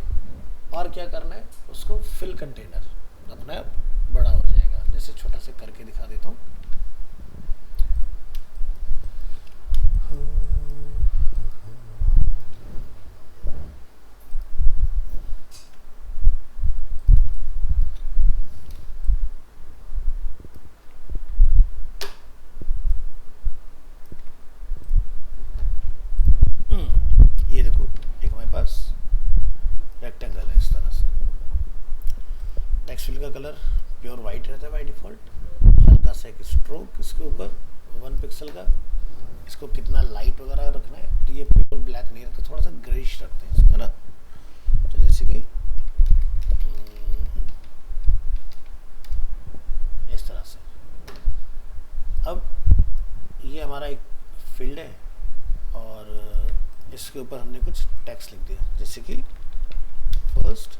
और क्या करना है, उसको फिल कंटेनर अपने आप बड़ा हो जाएगा। जैसे छोटा से करके दिखा देता हूँ, ये देखो एक हमारे पास रेक्टेंगल है इस तरह से। टेक्स्ट फील्ड का कलर प्योर वाइट रहता है बाय डिफॉल्ट, हल्का सा एक स्ट्रोक इसके ऊपर 1 पिक्सल का। इसको कितना लाइट वगैरह रखना है, तो ये प्योर ब्लैक नहीं रखते, थोड़ा सा ग्रेइश रखते हैं इसको, है ना। तो जैसे कि इस तरह से। अब ये हमारा एक फील्ड है और इसके ऊपर हमने कुछ टेक्स्ट लिख दिया, जैसे कि फर्स्ट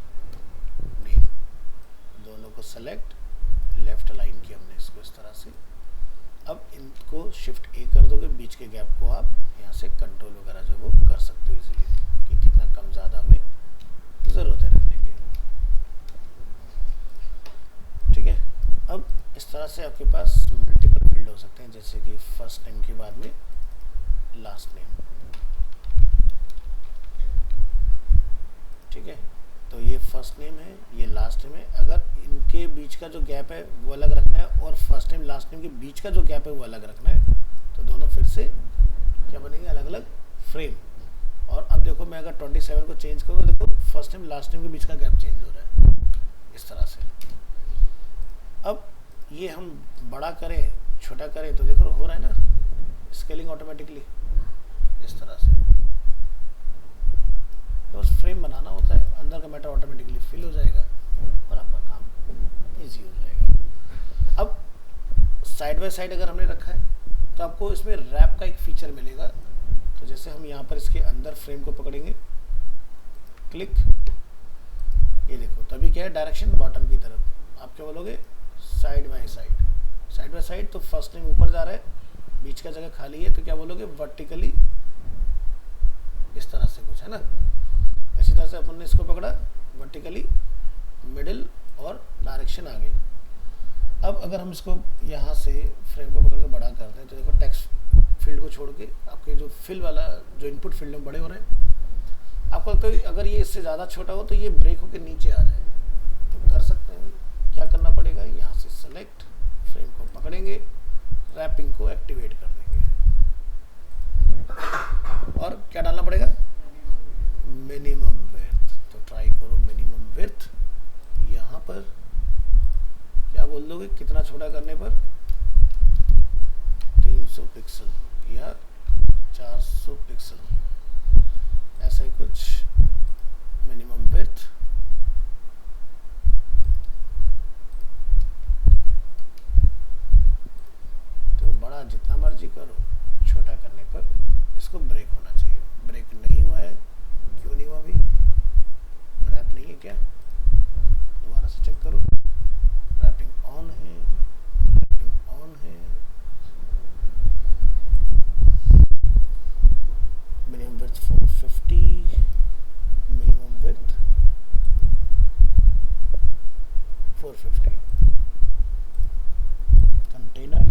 नेम, दोनों को सेलेक्ट, लेफ्ट अलाइन किया हमने इसको इस तरह से। अब इनको शिफ्ट ए कर दोगे, बीच के गैप को आप यहाँ से कंट्रोल वगैरह जो वो कर सकते हो इजीली, कि कितना कम ज़्यादा हमें ज़रूरत है रखने की, ठीक है। अब इस तरह से आपके पास मल्टीपल फील्ड हो सकते हैं, जैसे कि फर्स्ट नेम के बाद में लास्ट नेम, ठीक है। तो ये फर्स्ट नेम है, ये लास्ट नेम है। अगर इनके बीच का जो गैप है वो अलग रखना है और फर्स्ट नेम लास्ट नेम के बीच का जो गैप है वो अलग रखना है, तो दोनों फिर से क्या बनेंगे, अलग अलग फ्रेम। और अब देखो मैं अगर 27 को चेंज करूँ, देखो फर्स्ट नेम लास्ट नेम के बीच का गैप चेंज हो रहा है इस तरह से। अब ये हम बड़ा करें छोटा करें तो देखो हो रहा है ना, स्केलिंग ऑटोमेटिकली इस तरह से। तो बस फ्रेम बनाना होता है, अंदर का मैटर ऑटोमेटिकली फिल हो जाएगा और आपका काम इजी हो जाएगा। अब साइड बाय साइड अगर हमने रखा है तो आपको इसमें रैप का एक फीचर मिलेगा, तो जैसे हम यहाँ पर इसके अंदर फ्रेम को पकड़ेंगे, क्लिक, ये देखो, तभी क्या है, डायरेक्शन बॉटम की तरफ। आप क्या बोलोगे, side by side. Side by side तो फर्स्ट टाइम ऊपर जा रहा है, बीच का जगह खाली है, तो क्या बोलोगे, वर्टिकली, इस तरह से कुछ है ना। इसी तरह से अपन ने इसको पकड़ा, वर्टिकली, मिडिल और डायरेक्शन आगे। अब अगर हम इसको यहाँ से फ्रेम को पकड़ के बड़ा करते हैं तो देखो टेक्स्ट फील्ड को छोड़ के आपके जो फिल वाला जो इनपुट फील्ड में बड़े हो रहे हैं। आपको लगता है अगर ये इससे ज़्यादा छोटा हो तो ये ब्रेक होकर नीचे आ जाए, तो कर सकते हैं। क्या करना पड़ेगा, यहाँ से सेलेक्ट, फ्रेम को पकड़ेंगे, रैपिंग को एक्टिवेट कर देंगे और क्या डालना पड़ेगा, मिनिमम विड्थ। तो ट्राई करो मिनिमम विड्थ, यहाँ पर क्या बोल दोगे, कितना छोटा करने पर, 300 पिक्सल या 400 पिक्सल, ऐसा ही कुछ मिनिमम विड्थ। तो बड़ा जितना मर्जी करो, छोटा करने पर इसको ब्रेक होना चाहिए। ब्रेक नहीं हुआ है, क्यों नहीं हुआ भाई, रैप नहीं है क्या, दोबारा से चेक करो। रैपिंग ऑन है, रैपिंग ऑन है। Minimum width 450, minimum width 450। Container,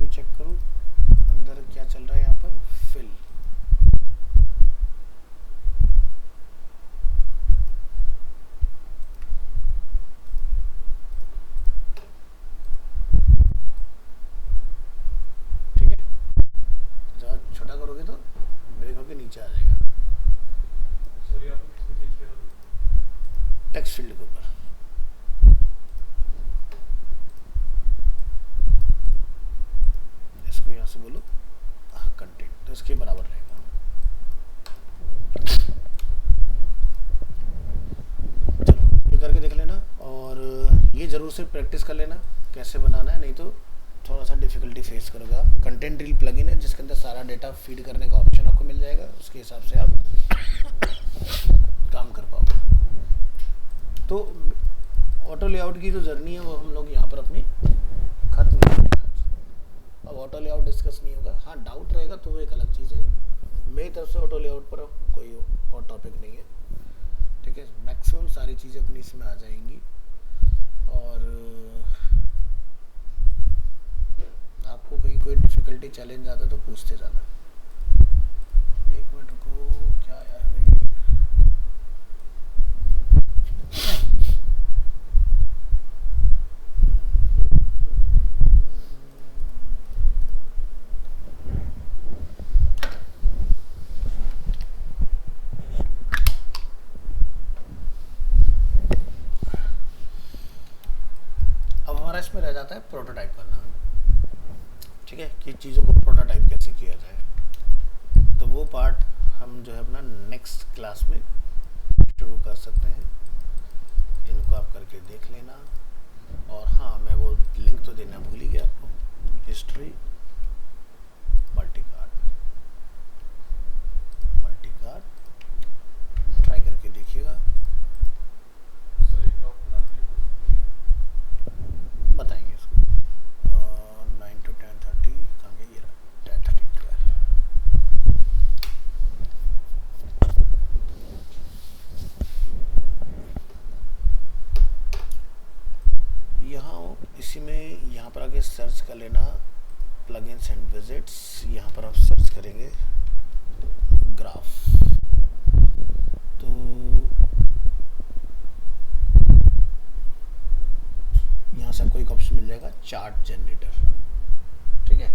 check करो अंदर क्या चल रहा है, यहाँ पर फिल। ठीक है, ज़्यादा छोटा करोगे तो ब्रेक होके नीचे आ जाएगा। टेक्स्ट फील्ड के ऊपर यहाँ से बोलो, हाँ, कंटेंट, तो इसके बराबर रहेगा। चलो ये करके देख लेना और ये ज़रूर से प्रैक्टिस कर लेना कैसे बनाना है, नहीं तो थोड़ा सा डिफ़िकल्टी फेस करोगे आप। कंटेंट रील प्लगइन है जिसके अंदर सारा डेटा फीड करने का ऑप्शन आपको मिल जाएगा, उसके हिसाब से आप काम कर पाओगे। तो ऑटो लेआउट की जो जर्नी है वो हम लोग यहाँ पर अपनी खत्म कर रहे हैं। अब ऑटो लेआउट डिस्कस नहीं होगा, हाँ डाउट रहेगा तो वो एक अलग चीज़ है। मेरी तरफ से ऑटो लेआउट पर कोई और टॉपिक नहीं है, ठीक है। मैक्सिमम सारी चीज़ें अपनी इसमें आ जाएंगी और आपको कहीं कोई डिफ़िकल्टी चैलेंज आता है तो पूछते जाना। एक मिनट रुको, क्या आया है भाई, इसमें रह जाता है प्रोटोटाइप करना, ठीक है, कि चीज़ों को प्रोटोटाइप कैसे किया जाए। तो वो पार्ट हम जो है अपना नेक्स्ट क्लास में शुरू कर सकते हैं। इनको आप करके देख लेना। और हाँ, मैं वो लिंक तो देना भूल ही गया आपको, हिस्ट्री मल्टीकार्ड ट्राई करके देखिएगा, बताएंगे इसको। 9 to 10:30 कहाँ गया, ये रहा 10:30 यहाँ इसी में, यहाँ पर आगे सर्च कर लेना प्लगइन्स एंड विजिट्स। यहाँ पर आप सर्च करेंगे ग्राफ, तो यहाँ से आपको एक ऑप्शन मिल जाएगा चार्ट जनरेटर, ठीक है।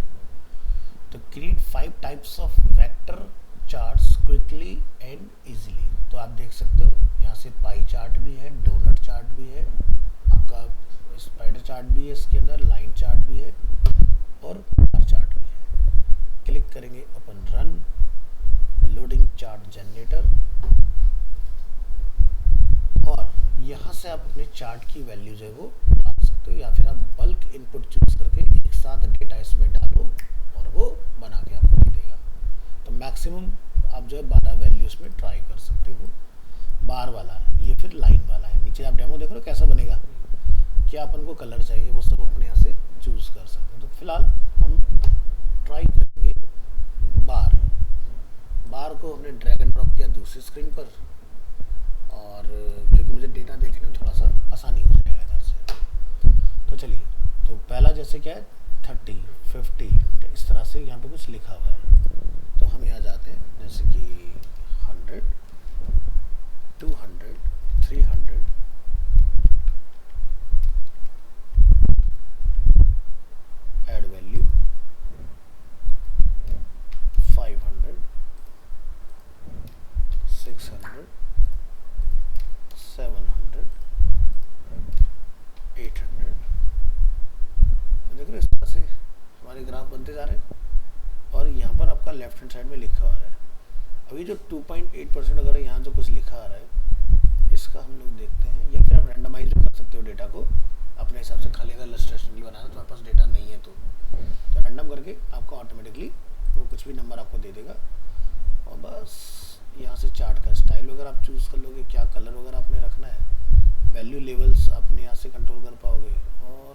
तो create 5 types of vector charts quickly and easily. तो आप देख सकते हो यहाँ से पाई चार्ट भी है, डोनट चार्ट भी है, आपका स्पाइडर चार्ट भी है, इसके अंदर लाइन चार्ट भी है और बार चार्ट भी है। क्लिक करेंगे अपन रन, लोडिंग चार्ट जनरेटर, और यहाँ से आप अपने चार्ट की वैल्यूज है वो डाल सकते हो, या फिर आप बल्क इनपुट चूज करके एक साथ डेटा इसमें डालो और वो बना के आपको दे देगा। तो मैक्सिमम आप जो है 12 वैल्यूज में ट्राई कर सकते हो। बार वाला ये फिर लाइन वाला है, नीचे आप डेमो देख रहे हो कैसा बनेगा, क्या अपन को कलर चाहिए वो सब अपने यहाँ से चूज कर सकते हैं। तो फिलहाल हम ट्राई करेंगे बार। बार को हमने ड्रैग एंड ड्रॉप किया दूसरी स्क्रीन पर, और क्योंकि मुझे डेटा देखने में थोड़ा सा आसानी हो जाएगा इधर से। तो चलिए, तो पहला जैसे क्या है 30, 50 इस तरह से यहाँ पे कुछ लिखा हुआ है, तो हम यहाँ जाते हैं जैसे कि 100, 200, 300, ऐड वैल्यू 500, 600, 700, 800। देख रहे हो इस तरह से हमारे ग्राफ बनते जा रहे हैं, और यहाँ पर आपका लेफ्ट हैंड साइड में लिखा आ रहा है। अभी जो 2.8% अगर यहाँ जो कुछ लिखा आ रहा है इसका हम लोग देखते हैं, या फिर आप रैंडमाइज भी कर सकते हो डेटा को अपने हिसाब से। खाली अगर इलस्ट्रेशन के लिए बनाना तो आपके पास डेटा नहीं है तो रैंडम करके आपको ऑटोमेटिकली वो कुछ भी नंबर आपको दे देगा। और बस यहाँ से चार्ट का स्टाइल वगैरह आप चूज़ कर लोगे, क्या कलर वगैरह आपने रखना है, वैल्यू लेवल्स अपने यहाँ से कंट्रोल कर पाओगे। और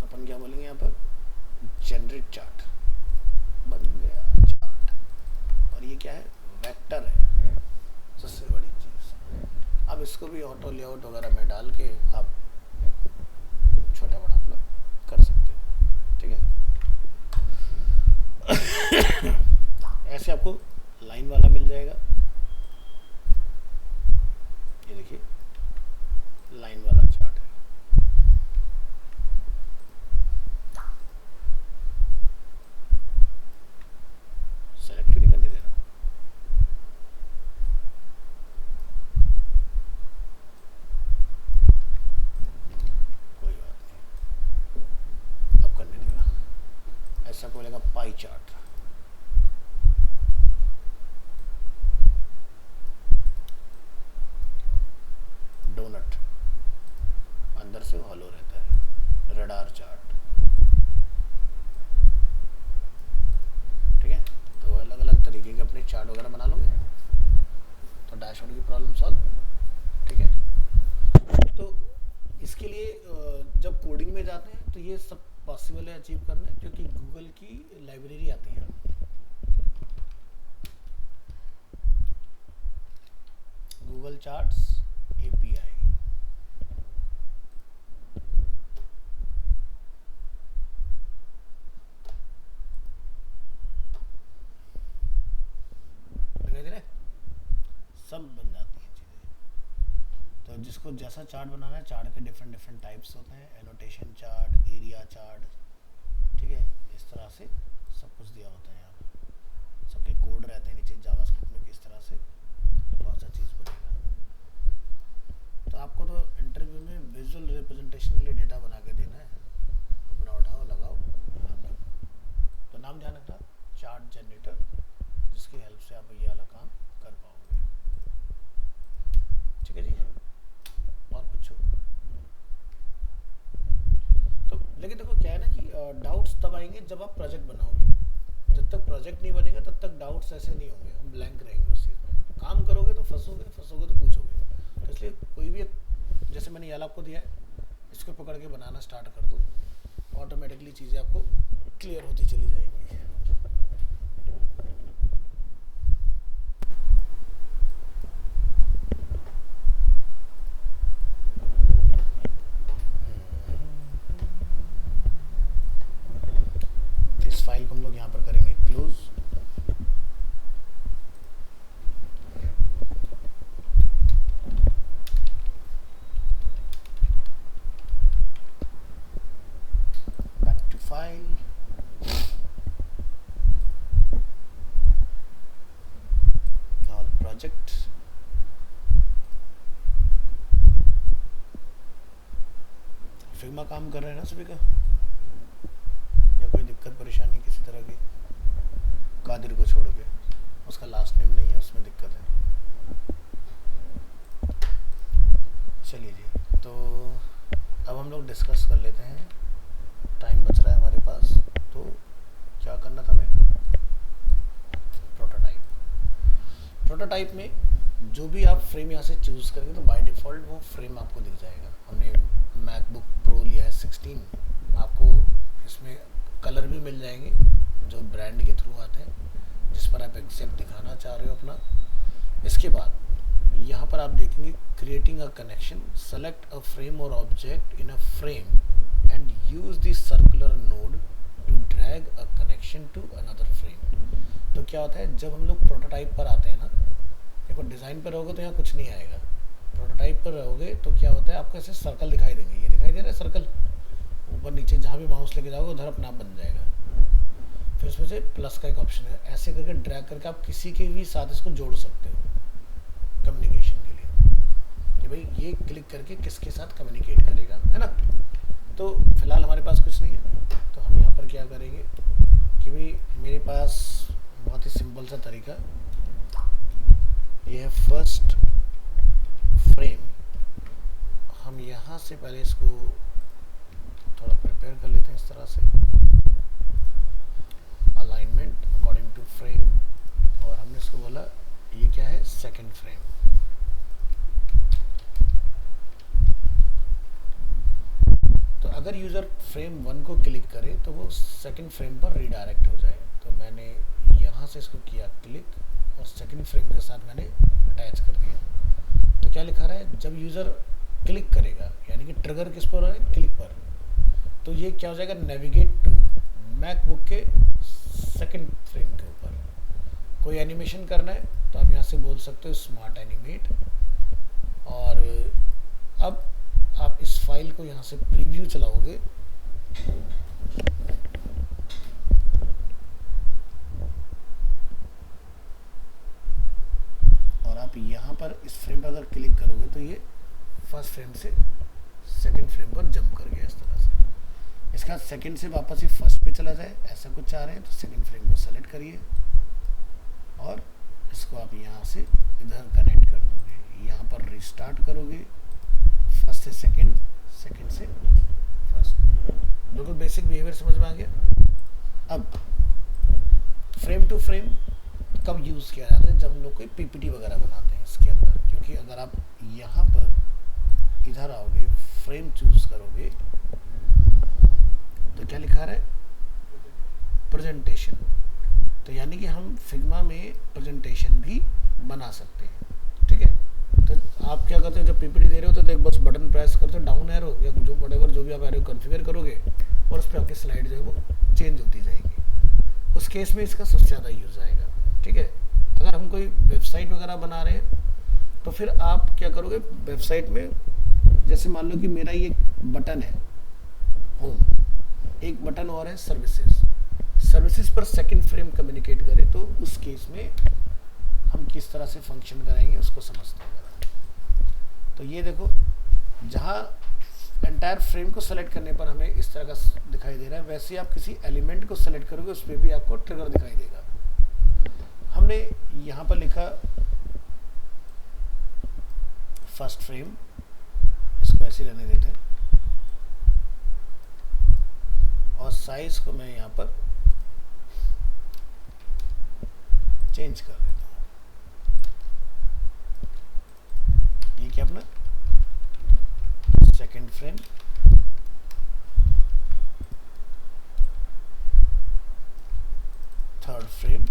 अपन क्या बोलेंगे यहाँ पर, जनरेट चार्ट, बन गया चार्ट। और ये क्या है, वेक्टर है सबसे बड़ी चीज़। अब इसको भी ऑटो लेआउट वगैरह में डाल के आप छोटा बड़ा अपना कर सकते हो, ठीक है। ऐसे आपको लाइन वाला मिल जाएगा, ये देखिए लाइन वाला चार्ट है। सेलेक्ट क्यों नहीं करने दे रहा, कोई बात नहीं, अब करने देगा। ऐसा को बोलेगा पाई चार्ट, डोनट अंदर से हॉलो रहता है, रडार चार्ट, ठीक है। तो अलग अलग तरीके के अपने चार्ट वगैरह बना लोगे तो डैशबोर्ड की प्रॉब्लम सॉल्व, ठीक है। तो इसके लिए जब कोडिंग में जाते हैं तो ये सब पॉसिबल है अचीव करना, क्योंकि गूगल की लाइब्रेरी आती है, गूगल चार्ट्स API। सब बन जाती हैं चीज़ें। तो जिसको जैसा चार्ट बनाना है, चार्ट के डिफरेंट टाइप्स होते हैं, एनोटेशन चार्ट, एरिया चार्ट, ठीक है। इस तरह से सब कुछ दिया होता है यहाँ पर, सबके कोड रहते हैं नीचे जावास्क्रिप्ट में, किस तरह से कौन सा चीज़ बनेगा। तो आपको तो इंटरव्यू में विजुअल रिप्रेजेंटेशन के लिए डेटा बना के देना है, अपना उठाओ लगाओ। तो नाम ध्यान रखना, चार्ट जनरेटर, जिसकी हेल्प से आप ये वाला काम कर पाओगे, ठीक है जी। और कुछ तो लेकिन देखो क्या है ना कि डाउट्स तब आएंगे जब आप प्रोजेक्ट बनाओगे। जब तक प्रोजेक्ट नहीं बनेगा तब तक डाउट्स ऐसे नहीं होंगे, हम ब्लैंक रहेंगे उस चीज़ में। काम करोगे तो फंसोगे तो पूछोगे। तो इसलिए कोई भी, जैसे मैंने ये आपको दिया है, इसको पकड़ के बनाना स्टार्ट कर दो, ऑटोमेटिकली चीज़ें आपको क्लियर होती चली जाएंगी। इस फाइल को हम लोग यहाँ पर करेंगे close. Back to file, Figma काम कर रहे हैं ना सभी का, या कोई दिक्कत परेशानी किसी तरह की? कादिर को छोड़ के, उसका लास्ट नेम नहीं है, उसमें दिक्कत है। चलिए जी, तो अब हम लोग डिस्कस कर लेते हैं, टाइम बच रहा है हमारे पास। तो क्या करना था हमें? प्रोटोटाइप में जो भी आप फ्रेम यहाँ से चूज़ करेंगे तो बाय डिफ़ॉल्ट वो फ्रेम आपको दिख जाएगा। हमने मैकबुक प्रो लिया है 16, आपको इसमें कलर भी मिल जाएंगे जो ब्रांड के थ्रू आते हैं, जिस पर आप एग्जैक्ट दिखाना चाह रहे हो अपना। इसके बाद यहाँ पर आप देखेंगे creating a connection, select a frame और object in a frame and use the circular node to drag a connection to another frame. तो क्या होता है, जब हम लोग प्रोटोटाइप पर आते हैं ना, देखो डिज़ाइन पर रहोगे तो यहाँ कुछ नहीं आएगा, प्रोटोटाइप पर रहोगे तो क्या होता है, आपको ऐसे सर्कल दिखाई देंगे। ये दिखाई दे रहा है सर्कल, ऊपर नीचे जहाँ भी माउस लेके जाओगे उधर अपना आप बन जाएगा। फिर उसमें से प्लस का एक ऑप्शन है, ऐसे करके ड्रैग करके आप किसी के भी साथ इसको जोड़ सकते हो कम्युनिकेशन के लिए, कि भाई ये क्लिक करके किसके साथ कम्युनिकेट करेगा, है ना। तो फिलहाल हमारे पास कुछ नहीं है, तो हम यहाँ पर क्या करेंगे कि भाई मेरे पास बहुत ही सिंपल सा तरीका, ये है फर्स्ट फ्रेम। हम यहाँ से पहले इसको थोड़ा प्रिपेयर कर लेते हैं इस तरह से, अलाइनमेंट अकॉर्डिंग टू फ्रेम, और हमने इसको बोला ये क्या है, सेकंड फ्रेम। तो अगर यूज़र फ्रेम 1 को क्लिक करे तो वो सेकंड फ्रेम पर रीडायरेक्ट हो जाए। तो मैंने यहाँ से इसको किया क्लिक और सेकंड फ्रेम के साथ मैंने अटैच कर दिया। तो क्या लिखा रहा है, जब यूज़र क्लिक करेगा, यानी कि ट्रिगर किस पर हो रहा है, क्लिक पर, तो ये क्या हो जाएगा, नेविगेट टू मैकबुक के सेकंड फ्रेम के ऊपर। कोई एनिमेशन करना है तो आप यहाँ से बोल सकते हो स्मार्ट एनिमेट, और अब आप इस फाइल को यहाँ से प्रीव्यू चलाओगे और आप यहाँ पर इस फ्रेम पर अगर क्लिक करोगे तो ये फर्स्ट फ्रेम से सेकंड फ्रेम पर जंप कर गया इस तरह से। इसके बाद सेकंड से वापस ही फर्स्ट पे चला जाए, ऐसा कुछ चाह रहे हैं तो सेकंड फ्रेम को सेलेक्ट करिए और इसको आप यहाँ से इधर कनेक्ट कर दोगे। यहाँ पर रिस्टार्ट करोगे, फर्स्ट से सेकंड, सेकंड से फर्स्ट। बिल्कुल बेसिक बिहेवियर समझ में आ गया। अब फ्रेम टू फ्रेम कब यूज़ किया जाता है, जब हम लोग कोई पीपीटी वगैरह बनाते हैं इसके अंदर, क्योंकि अगर आप यहाँ पर इधर आओगे, फ्रेम चूज करोगे तो क्या लिखा रहा है, प्रेजेंटेशन। तो यानी कि हम फिग्मा में प्रेजेंटेशन भी बना सकते हैं, ठीक है। तो आप क्या करते हो, जब पीपीटी दे रहे हो तो एक बस बटन प्रेस करते हो, डाउन एरो या जो व्हाटएवर जो भी आप एरो कॉन्फ़िगर करोगे, और उस पर आपकी स्लाइड जो है वो चेंज होती जाएगी। उस केस में इसका सबसे ज़्यादा यूज़ आएगा, ठीक है। अगर हम कोई वेबसाइट वगैरह बना रहे हैं तो फिर आप क्या करोगे, वेबसाइट में जैसे मान लो कि मेरा ये बटन है होम, एक बटन और है सर्विसेज पर सेकंड फ्रेम कम्युनिकेट करें, तो उस केस में हम किस तरह से फंक्शन कराएंगे उसको समझते हैं। तो ये देखो, जहाँ एंटायर फ्रेम को सेलेक्ट करने पर हमें इस तरह का दिखाई दे रहा है, वैसे आप किसी एलिमेंट को सेलेक्ट करोगे उस पर भी आपको ट्रिगर दिखाई देगा। हमने यहाँ पर लिखा फर्स्ट फ्रेम, इसको ऐसे रहने देते हैं और साइज को मैं यहाँ पर चेंज कर देता हूँ। ये क्या अपना सेकंड फ्रेम, थर्ड फ्रेम।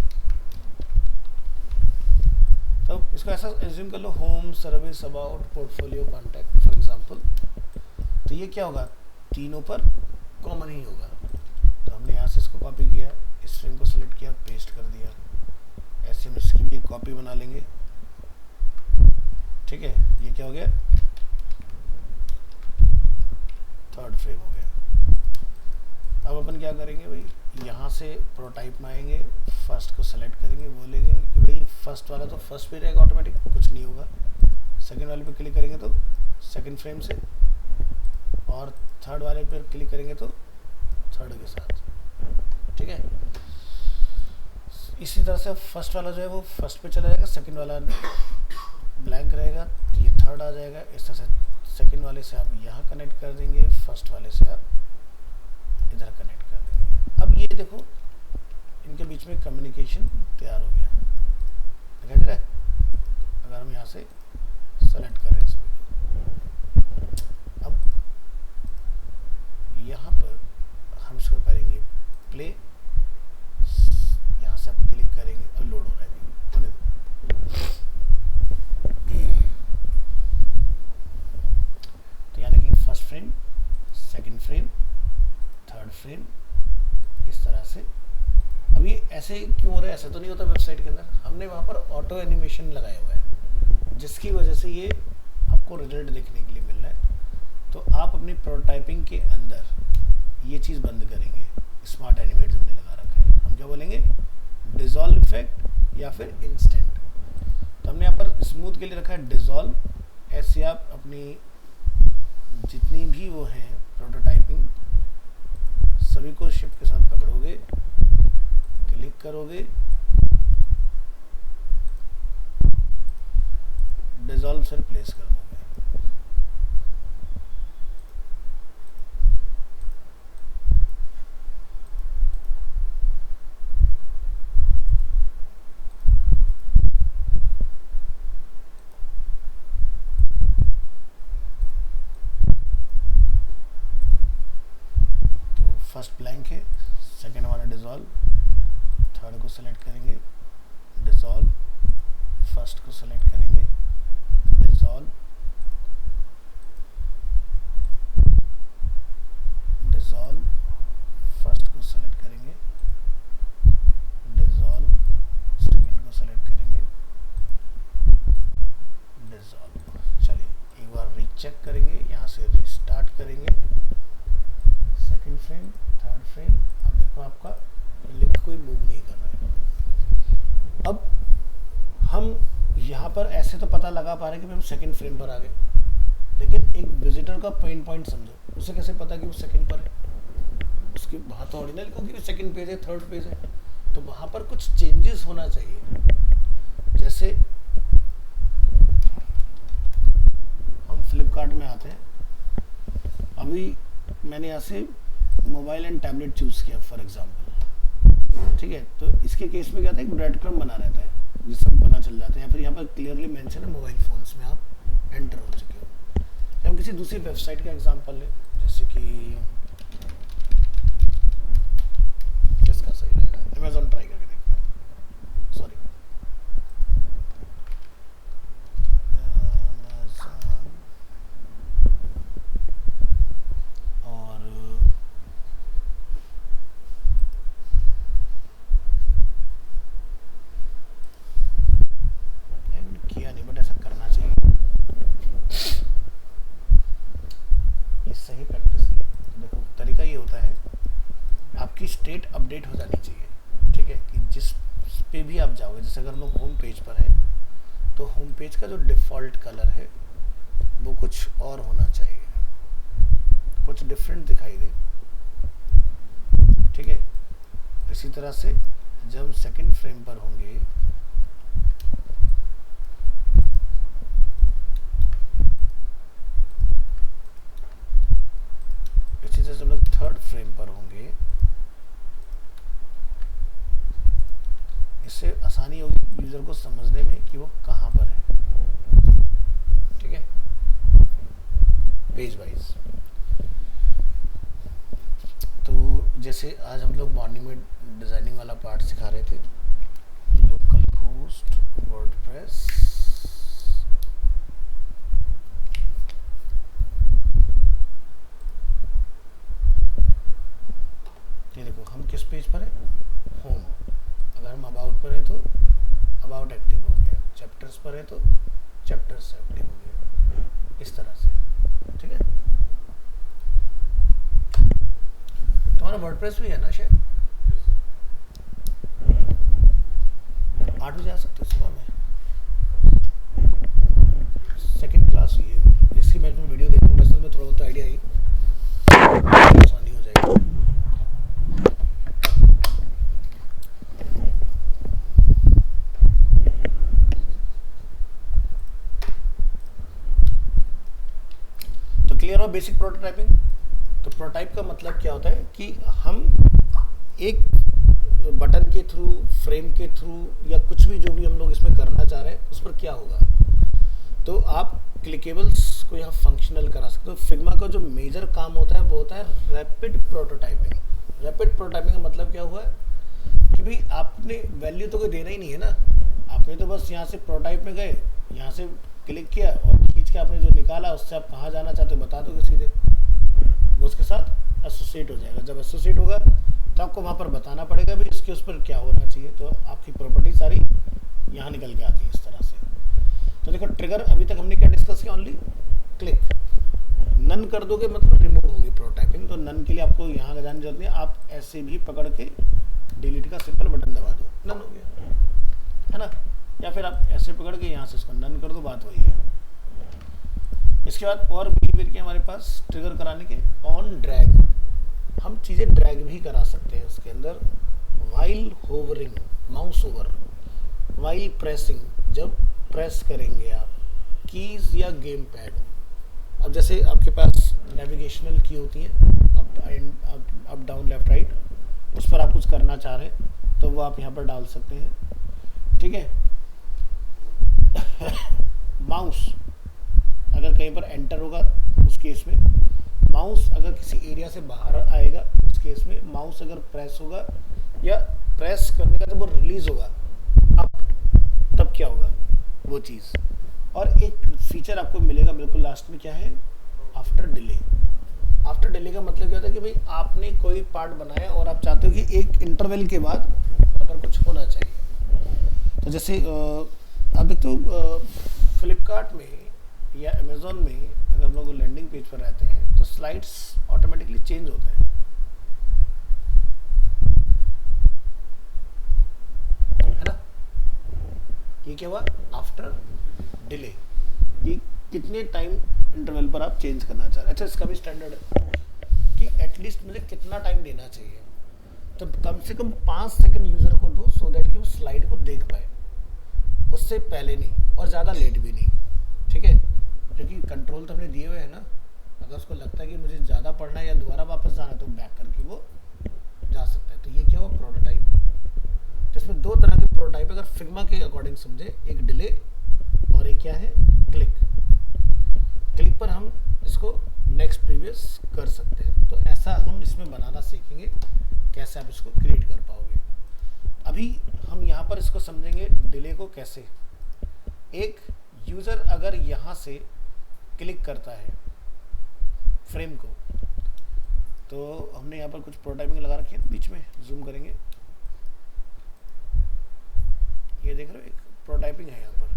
तो इसको ऐसा एज्यूम कर लो, home, service, about, portfolio, contact for example. तो ये क्या होगा, तीनों पर कॉमन ही होगा। तो हमने यहाँ से इसको कॉपी किया, इस फ्रेम को सिलेक्ट किया, पेस्ट कर दिया। ऐसे हम इसकी भी एक कॉपी बना लेंगे, ठीक है। ये क्या हो गया, थर्ड फ्रेम हो गया। अब अपन क्या करेंगे भाई, यहाँ से प्रोटाइप में आएंगे, फर्स्ट को सेलेक्ट करेंगे, बोलेंगे कि भाई फर्स्ट वाला तो फर्स्ट पे रहेगा ऑटोमेटिक, कुछ नहीं होगा। सेकंड वाले पे क्लिक करेंगे तो सेकंड फ्रेम से, और थर्ड वाले पर क्लिक करेंगे तो थर्ड के साथ, ठीक है। इसी तरह से फर्स्ट वाला जो है वो फर्स्ट पे चला जाएगा, सेकंड वाला ब्लैंक रहेगा, तो ये थर्ड आ जाएगा। इस तरह से सेकंड वाले से आप यहाँ कनेक्ट कर देंगे, फर्स्ट वाले से आप इधर कनेक्ट कर देंगे। अब ये देखो इनके बीच में कम्युनिकेशन तैयार हो गया, दिखाई दे रहा है। अगर हम यहाँ से सेलेक्ट कर रहे हैं सभी, अब यहाँ पर हम इसको करेंगे प्ले, यहाँ से आप क्लिक करेंगे और लोड हो रहा है, होने दो। तो यहाँ देखेंगे first frame, second frame, third frame, इस तरह से। अब ये ऐसे क्यों हो रहा है? ऐसा तो नहीं होता वेबसाइट के अंदर, हमने वहाँ पर ऑटो एनिमेशन लगाया हुआ है, जिसकी वजह से ये आपको रिजल्ट देखने के लिए मिल रहा है। तो आप अपनी प्रोटोटाइपिंग के अंदर ये चीज़ बंद करेंगे। स्मार्ट एनिमेट हमने लगा रखा है, हम क्या बोलेंगे, डिसॉल्व इफेक्ट या फिर इंस्टेंट। तो हमने यहाँ पर स्मूथ के लिए रखा है डिसॉल्व। ऐसे आप अपनी जितनी भी वो हैं प्रोटोटाइपिंग सभी को शिफ्ट के साथ पकड़ोगे, क्लिक करोगे, डिसॉल्व से रिप्लेस कर दोगे। तो फर्स्ट ब्लैंक है, सेकंड वाला डिसॉल्व, थर्ड को सेलेक्ट करेंगे डिसॉल्व, फर्स्ट को सेलेक्ट करेंगे डिसॉल्व, डिसॉल्व, फर्स्ट को सेलेक्ट करेंगे डिसॉल्व, सेकंड को सेलेक्ट करेंगे डिसॉल्व। चलिए एक बार रीचेक करेंगे, यहाँ से रिस्टार्ट करेंगे, सेकंड फ्रेम, थर्ड फ्रेम। अब देखो आपका लिंक कोई मूव नहीं कर रहा है। अब हम यहाँ पर ऐसे तो पता लगा पा रहे हैं कि हम सेकंड फ्रेम पर आ गए, लेकिन एक विजिटर का पेन पॉइंट समझो, उसे कैसे पता कि वो सेकंड पर है? उसके वहाँ तो ऑर्डिनल क्योंकि सेकंड पेज है, थर्ड पेज है, तो वहाँ पर कुछ चेंजेस होना चाहिए। जैसे हम फ्लिपकार्ट में आते हैं, अभी मैंने यहाँ से मोबाइल एंड टैबलेट चूज़ किया फॉर एग्जांपल, ठीक है। तो इसके केस में क्या था, एक ब्रेड क्रम्ब बना रहता है जिससे हमें पता चल जाता है, या फिर यहाँ पर क्लियरली मेंशन है मोबाइल फोन्स में आप एंटर हो चुके हो। हम किसी दूसरी वेबसाइट का एग्जांपल लें, जैसे कि किसका सही रहेगा, अमेज़न ट्राई करके देखते हैं। सॉरी, अमेज़न और किया नहीं, बट ऐसा करना चाहिए, ये सही प्रैक्टिस नहीं है। देखो तरीका ये होता है, आपकी स्टेट अपडेट हो जानी चाहिए, ठीक है, कि जिस पे भी आप जाओगे, जैसे अगर हम लोग होम पेज पर है तो होम पेज का जो डिफ़ॉल्ट कलर है वो कुछ और होना चाहिए, कुछ डिफरेंट दिखाई दे, ठीक है। इसी तरह से जब हम सेकंड फ्रेम पर होंगे जैसे हम लोग थर्ड फ्रेम पर होंगे, इससे आसानी होगी यूजर को समझने में कि वो कहाँ पर है, ठीक है, पेज वाइज। तो जैसे आज हम लोग मॉर्निंग में डिजाइनिंग वाला पार्ट सिखा रहे थे, लोकल होस्ट वर्डप्रेस, ये देखो हम किस पेज पर है, होम। अगर हम अबाउट पर है तो अबाउट एक्टिव हो गया, चैप्टर्स पर है तो चैप्टर्स एक्टिव हो गया, इस तरह से, ठीक है। तुम्हारा वर्डप्रेस भी है ना शायद? 8 बजे आ सकते हो सुबह में, सेकंड क्लास हुई है, इसकी मैं वीडियो देखूँ, वैसे तो मैं थोड़ा बहुत आइडिया आई, क्लियर हो बेसिक प्रोटोटाइपिंग? तो प्रोटोटाइप का मतलब क्या होता है कि हम एक बटन के थ्रू, फ्रेम के थ्रू, या कुछ भी जो भी हम लोग इसमें करना चाह रहे हैं उस पर क्या होगा, तो आप क्लिकेबल्स को यहाँ फंक्शनल करा सकते हो। फिग्मा का जो मेजर काम होता है वो होता है रैपिड प्रोटोटाइपिंग। रैपिड प्रोटोटाइपिंग का मतलब क्या हुआ कि भाई आपने वैल्यू तो कोई देना ही नहीं है ना, आपने तो बस यहाँ से प्रोटोटाइप में गए, यहाँ से क्लिक किया और खींच के आपने जो निकाला उससे आप कहाँ जाना चाहते हो बता दोगे सीधे, वो उसके साथ एसोसिएट हो जाएगा। जब एसोसिएट होगा तो आपको वहाँ पर बताना पड़ेगा भी इसके उस पर क्या होना चाहिए, तो आपकी प्रॉपर्टी सारी यहाँ निकल के आती है इस तरह से। तो देखो ट्रिगर अभी तक हमने क्या डिस्कस किया, ओनली क्लिक। नन कर दोगे मतलब रिमूव होगी प्रोटोटाइपिंग, तो नन के लिए आपको यहाँ जाने की जरूरत नहीं, आप ऐसे भी पकड़ के डिलीट का सिंपल बटन दबा दो, नन हो गया, है ना। या फिर आप ऐसे पकड़ के यहाँ से इसको नन कर दो, बात वही है। इसके बाद और बिहेवियर के हमारे पास ट्रिगर कराने के ऑन ड्रैग, हम चीज़ें ड्रैग भी करा सकते हैं उसके अंदर। While hovering, mouse over, while pressing, जब प्रेस करेंगे आप कीज या गेम पैड। अब जैसे आपके पास नेविगेशनल की होती हैं, अप डाउन लेफ्ट राइट, उस पर आप कुछ करना चाह रहे हैं तो वो आप यहाँ पर डाल सकते हैं, ठीक है। माउस अगर कहीं पर एंटर होगा उस केस में, माउस अगर किसी एरिया से बाहर आएगा उस केस में, माउस अगर प्रेस होगा या प्रेस करने का जब वो रिलीज होगा अप, तब क्या होगा वो चीज़। और एक फीचर आपको मिलेगा बिल्कुल लास्ट में, क्या है, आफ्टर डिले। आफ्टर डिले का मतलब क्या होता है कि भाई आपने कोई पार्ट बनाया और आप चाहते हो कि एक इंटरवल के बाद वहाँ पर कुछ होना चाहिए। तो जैसे आप देखते हो फ्लिपकार्ट में या अमेज़ोन में अगर हम लोग लैंडिंग पेज पर रहते हैं तो स्लाइड्स ऑटोमेटिकली चेंज होते हैं, है ना। ये क्या हुआ, आफ्टर डिले, कि कितने टाइम इंटरवल पर आप चेंज करना चाह रहे हैं। अच्छा, इसका भी स्टैंडर्ड है कि एटलीस्ट मुझे कितना टाइम देना चाहिए, तो कम से कम 5 सेकंड यूज़र को दो, सो दैट कि वो स्लाइड को देख पाए, उससे पहले नहीं और ज़्यादा लेट भी नहीं, ठीक है। क्योंकि कंट्रोल तो हमने दिए हुए हैं ना, अगर उसको लगता है कि मुझे ज़्यादा पढ़ना है या दोबारा वापस जाना है तो बैक करके वो जा सकता है। तो ये क्या हुआ, प्रोटोटाइप। तो इसमें दो तरह के प्रोटोटाइप अगर फिग्मा के अकॉर्डिंग समझे, एक डिले और एक क्या है, क्लिक। क्लिक पर हम इसको नेक्स्ट प्रीवियस कर सकते हैं, तो ऐसा हम इसमें बनाना सीखेंगे, कैसे आप इसको क्रिएट कर पाओगे। अभी हम यहाँ पर इसको समझेंगे डिले को कैसे। एक यूज़र अगर यहाँ से क्लिक करता है फ्रेम को, तो हमने यहाँ पर कुछ प्रोटोटाइपिंग लगा रखी है, बीच में जूम करेंगे, ये देख रहे हो एक प्रोटोटाइपिंग है यहाँ पर,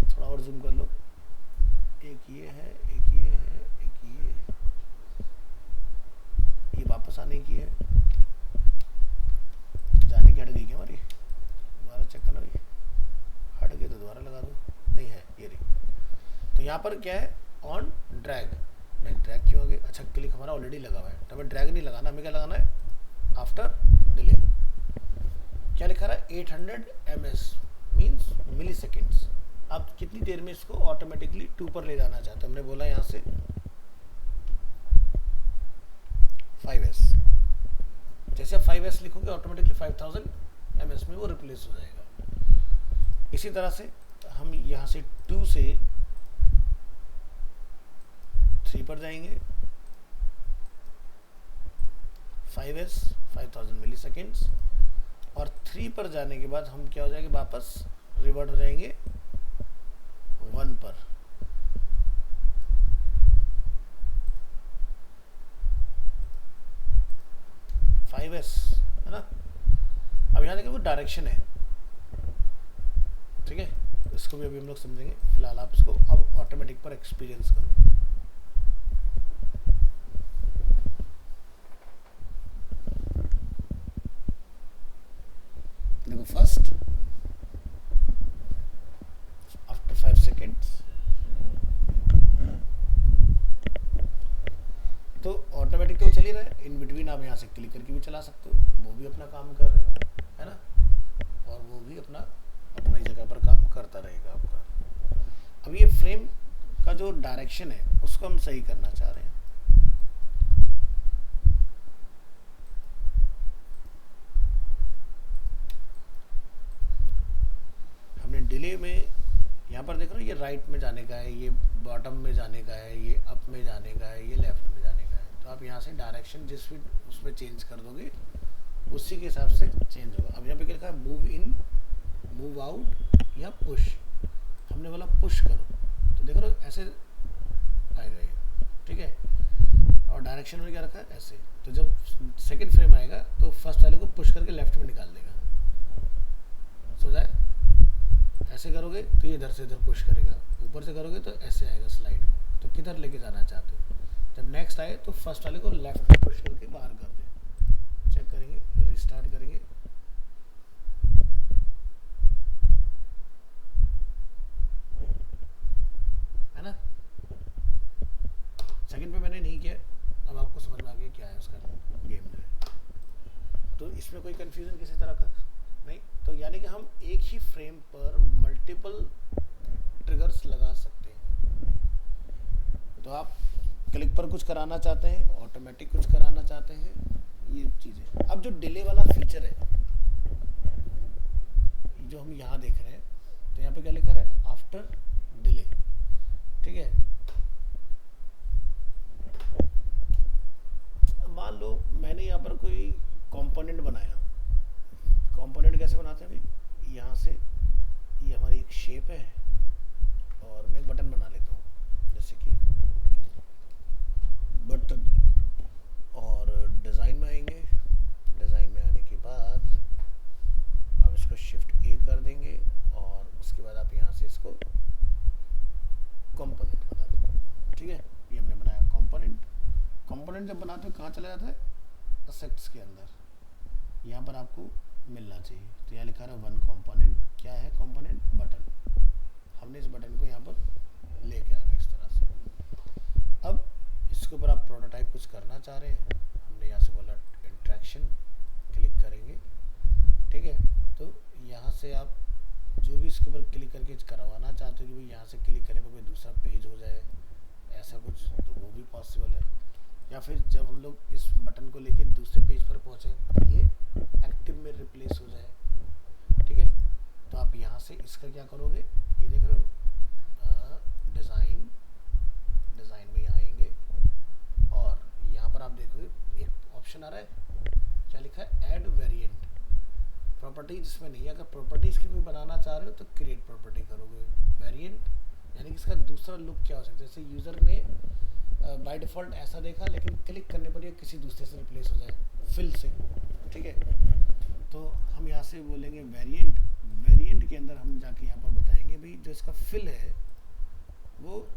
थोड़ा और जूम कर लो, एक ये है, एक ये है, एक ये वापस आने की है, जाने की हट गई क्या हमारी, दोबारा चेक करना भैया, हट गए तो दोबारा लगा दो, नहीं है ये रही। तो यहाँ पर क्या है, ऑन ड्रैग, नहीं ड्रैग क्यों आ गया, अच्छा क्लिक हमारा ऑलरेडी लगा हुआ है, तो हमें ड्रैग नहीं लगाना, हमें क्या लगाना है, आफ्टर डिले। क्या लिखा रहा है, 800 ms मीन्स मिली सेकेंड्स। आप कितनी देर में इसको ऑटोमेटिकली 2 पर ले जाना चाहते हैं, हमने बोला यहाँ से 5s, जैसे आप 5s लिखोगे ऑटोमेटिकली 5000 ms में वो रिप्लेस हो जाएगा। इसी तरह से हम यहाँ से 2 से 3 पर जाएंगे, 5s 5000 मिली सेकेंड्स, और 3 पर जाने के बाद हम क्या हो जाएंगे, वापस रिवर्ट हो जाएंगे 1 पर। है ना। अब यहाँ देखिए वो डायरेक्शन है, ठीक है, इसको भी अभी हम लोग समझेंगे। फिलहाल आप इसको अब ऑटोमेटिक पर एक्सपीरियंस करो। देखो फर्स्ट आफ्टर 5 सेकेंड्स, तो ऑटोमेटिक तो चल ही रहा है, इन बिटवीन आप यहाँ से क्लिक करके भी चला सकते हो, वो भी अपना काम कर रहे हैं, है ना, और वो भी अपना अपनी जगह पर काम करता रहेगा आपका। अब ये फ्रेम का जो डायरेक्शन है उसको इसको हम सही करना चाह रहे हैं। हमने डिले में यहाँ पर देख रहे हो ये राइट में जाने का है, ये बॉटम में जाने का है, ये अप में जाने का है, ये लेफ्ट में जाने का है। तो आप यहाँ से डायरेक्शन जिस भी उसमें चेंज कर दोगे उसी के हिसाब से चेंज होगा। अब यहाँ पे क्या लिखा है, मूव इन, मूव आउट या पुश। हमने बोला पुश करो, तो देख रहे हो ऐसे आएगा ये, ठीक है। और डायरेक्शन में क्या रखा है, ऐसे। तो जब सेकंड फ्रेम आएगा तो फर्स्ट वाले को पुश करके लेफ्ट में निकाल देगा, सो जाए। ऐसे करोगे तो ये इधर से इधर पुश करेगा, ऊपर से करोगे तो ऐसे आएगा स्लाइड। तो किधर लेके जाना चाहते हो, जब नेक्स्ट आए तो फर्स्ट वाले को लेफ्ट में पुश करके बाहर कर दे। चेक करेंगे, रिस्टार्ट करेंगे, है ना। सेकंड पे मैंने नहीं किया, अब आपको समझ में आ गया क्या है उसका गेम जो है। तो इसमें कोई कंफ्यूजन किसी तरह का नहीं। तो यानी कि हम एक ही फ्रेम पर मल्टीपल ट्रिगर्स लगा सकते हैं। तो आप क्लिक पर कुछ कराना चाहते हैं, ऑटोमेटिक कुछ कराना चाहते हैं, ये चीज़ें। अब जो डिले वाला फीचर है जो हम यहाँ देख रहे हैं, तो यहाँ पे क्या लिखा है, आफ्टर डिले, ठीक है। मान लो मैंने यहाँ पर कोई कंपोनेंट बनाया। कंपोनेंट कैसे बनाते हैं भाई, यहाँ से ये हमारी एक शेप है और मैं एक बटन बना लेता हूँ, जैसे कि बटन। और डिज़ाइन में आएंगे, डिज़ाइन में आने के बाद आप इसको शिफ्ट ए कर देंगे और उसके बाद आप यहाँ से इसको कंपोनेंट बना दो, ठीक है। ये हमने बनाया कंपोनेंट। कंपोनेंट जब बनाते हो कहाँ चला जाता है, असेट्स के अंदर। यहाँ पर आपको मिलना चाहिए। तो यहाँ लिखा है वन कंपोनेंट। क्या है कंपोनेंट, बटन। हमने इस बटन को यहाँ पर लेके आ गए इस तरह से। अब इसके ऊपर आप प्रोटोटाइप कुछ करना चाह रहे हैं, हमने यहाँ से बोला इंट्रैक्शन, क्लिक करेंगे, ठीक है। तो यहाँ से आप जो भी इसके ऊपर क्लिक करके करवाना चाहते हो कि भाई यहाँ से क्लिक करने पर कोई दूसरा पेज हो जाए, ऐसा कुछ, तो वो भी पॉसिबल है। या फिर जब हम लोग इस बटन को लेके दूसरे पेज पर पहुँचे तो ये एक्टिव में रिप्लेस हो जाए, ठीक है। तो आप यहाँ से इसका क्या करोगे, ये देख रहे हो, डिज़ाइन, डिज़ाइन में यहाँ आएंगे और यहाँ पर आप देखोगे एक ऑप्शन आ रहा है, क्या लिखा है, ऐड वेरिएंट। प्रॉपर्टीज इसमें नहीं है। अगर प्रॉपर्टीज की कोई बनाना चाह रहे हो तो क्रिएट प्रॉपर्टी करोगे। वेरिएंट यानी कि इसका दूसरा लुक क्या हो सकता है, जैसे यूज़र ने बाय डिफ़ॉल्ट ऐसा देखा, लेकिन क्लिक करने पर ये किसी दूसरे से रिप्लेस हो जाए, फिल से, ठीक है। तो हम यहाँ से बोलेंगे वेरिएंट। वेरिएंट के अंदर हम जाके यहाँ पर बताएंगे भाई जो इसका फिल है वो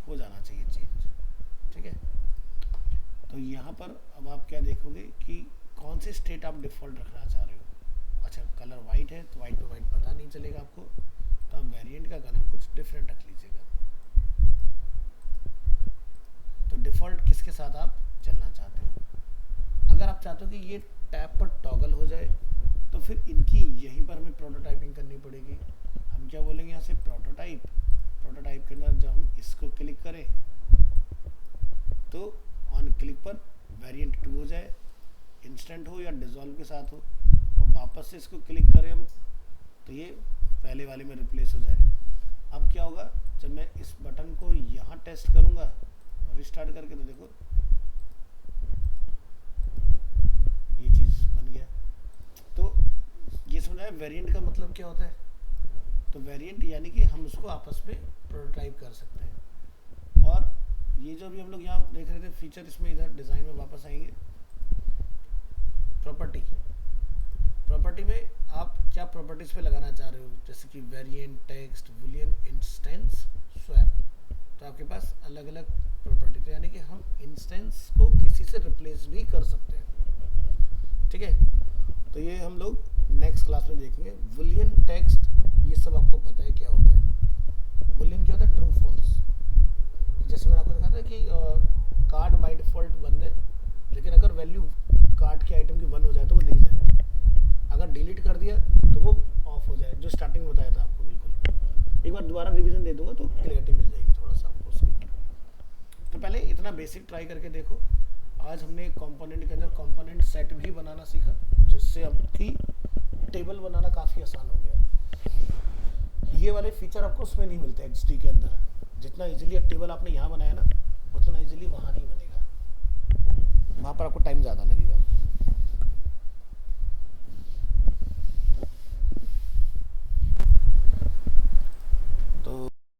हो जाना चाहिए चेंज, ठीक है। तो यहाँ पर अब आप क्या देखोगे कि कौन सी स्टेट आप डिफ़ॉल्ट रखना चाह रहे हो। अच्छा, कलर वाइट है तो वाइट पे वाइट पता नहीं चलेगा आपको, तो आप वेरिएंट का कलर कुछ डिफरेंट रख लीजिएगा। तो डिफ़ॉल्ट किसके साथ आप चलना चाहते हो। अगर आप चाहते हो कि ये टैब पर टॉगल हो जाए तो फिर इनकी यहीं पर हमें प्रोटोटाइपिंग करनी पड़ेगी। हम क्या बोलेंगे यहाँ से, प्रोटोटाइप। प्रोटोटाइप के अंदर जब हम इसको क्लिक करें तो ऑन क्लिक पर वेरिएंट 2 हो जाए, इंस्टेंट हो या डिज़ोल्व के साथ हो, और वापस से इसको क्लिक करें हम तो ये पहले वाले में रिप्लेस हो जाए। अब क्या होगा, जब मैं इस बटन को यहाँ टेस्ट करूँगा रिस्टार्ट करके, तो देखो ये चीज़ बन गया। तो ये समझ आया वेरिएंट का मतलब क्या होता है। तो वेरिएंट यानी कि हम उसको आपस में प्रोटोटाइप कर सकते हैं। और ये जो भी हम लोग यहाँ देख रहे थे फीचर, इसमें इधर डिज़ाइन में वापस आएंगे। प्रॉपर्टी, प्रॉपर्टी में आप क्या प्रॉपर्टीज़ पे लगाना चाह रहे हो, जैसे कि variant, text, Boolean, instance, swap. तो आपके पास अलग अलग प्रॉपर्टी थे, यानी कि हम इंस्टेंस को किसी से रिप्लेस भी कर सकते हैं, ठीक है। तो ये हम लोग नेक्स्ट क्लास में देखेंगे। बूलियन, टेक्स्ट, ये सब आपको पता है क्या होता है। बूलियन क्या होता है, ट्रू फॉल्स। जैसे मैंने आपको दिखाया था कि कार्ड बाय डिफ़ॉल्ट बंद है, लेकिन अगर वैल्यू कार्ड के आइटम की 1 हो जाए तो वो दिख जाए, अगर डिलीट कर दिया तो वो ऑफ हो जाए, जो स्टार्टिंग में बताया था आपको। बिल्कुल एक बार दोबारा रिवीजन दे दूंगा तो क्लियरिटी मिल जाएगी थोड़ा सा आपको उसकी। बेसिक ट्राई करके देखो। आज हमने कंपोनेंट के अंदर कंपोनेंट सेट भी बनाना सीखा, जिससे आपकी टेबल बनाना काफ़ी आसान हो गया। ये वाले फीचर आपको उसमें नहीं मिलते XD के अंदर। जितना इजीली टेबल आपने यहाँ बनाया ना, उतना इजीली वहाँ नहीं बनेगा, वहाँ पर आपको टाइम ज़्यादा लगेगा।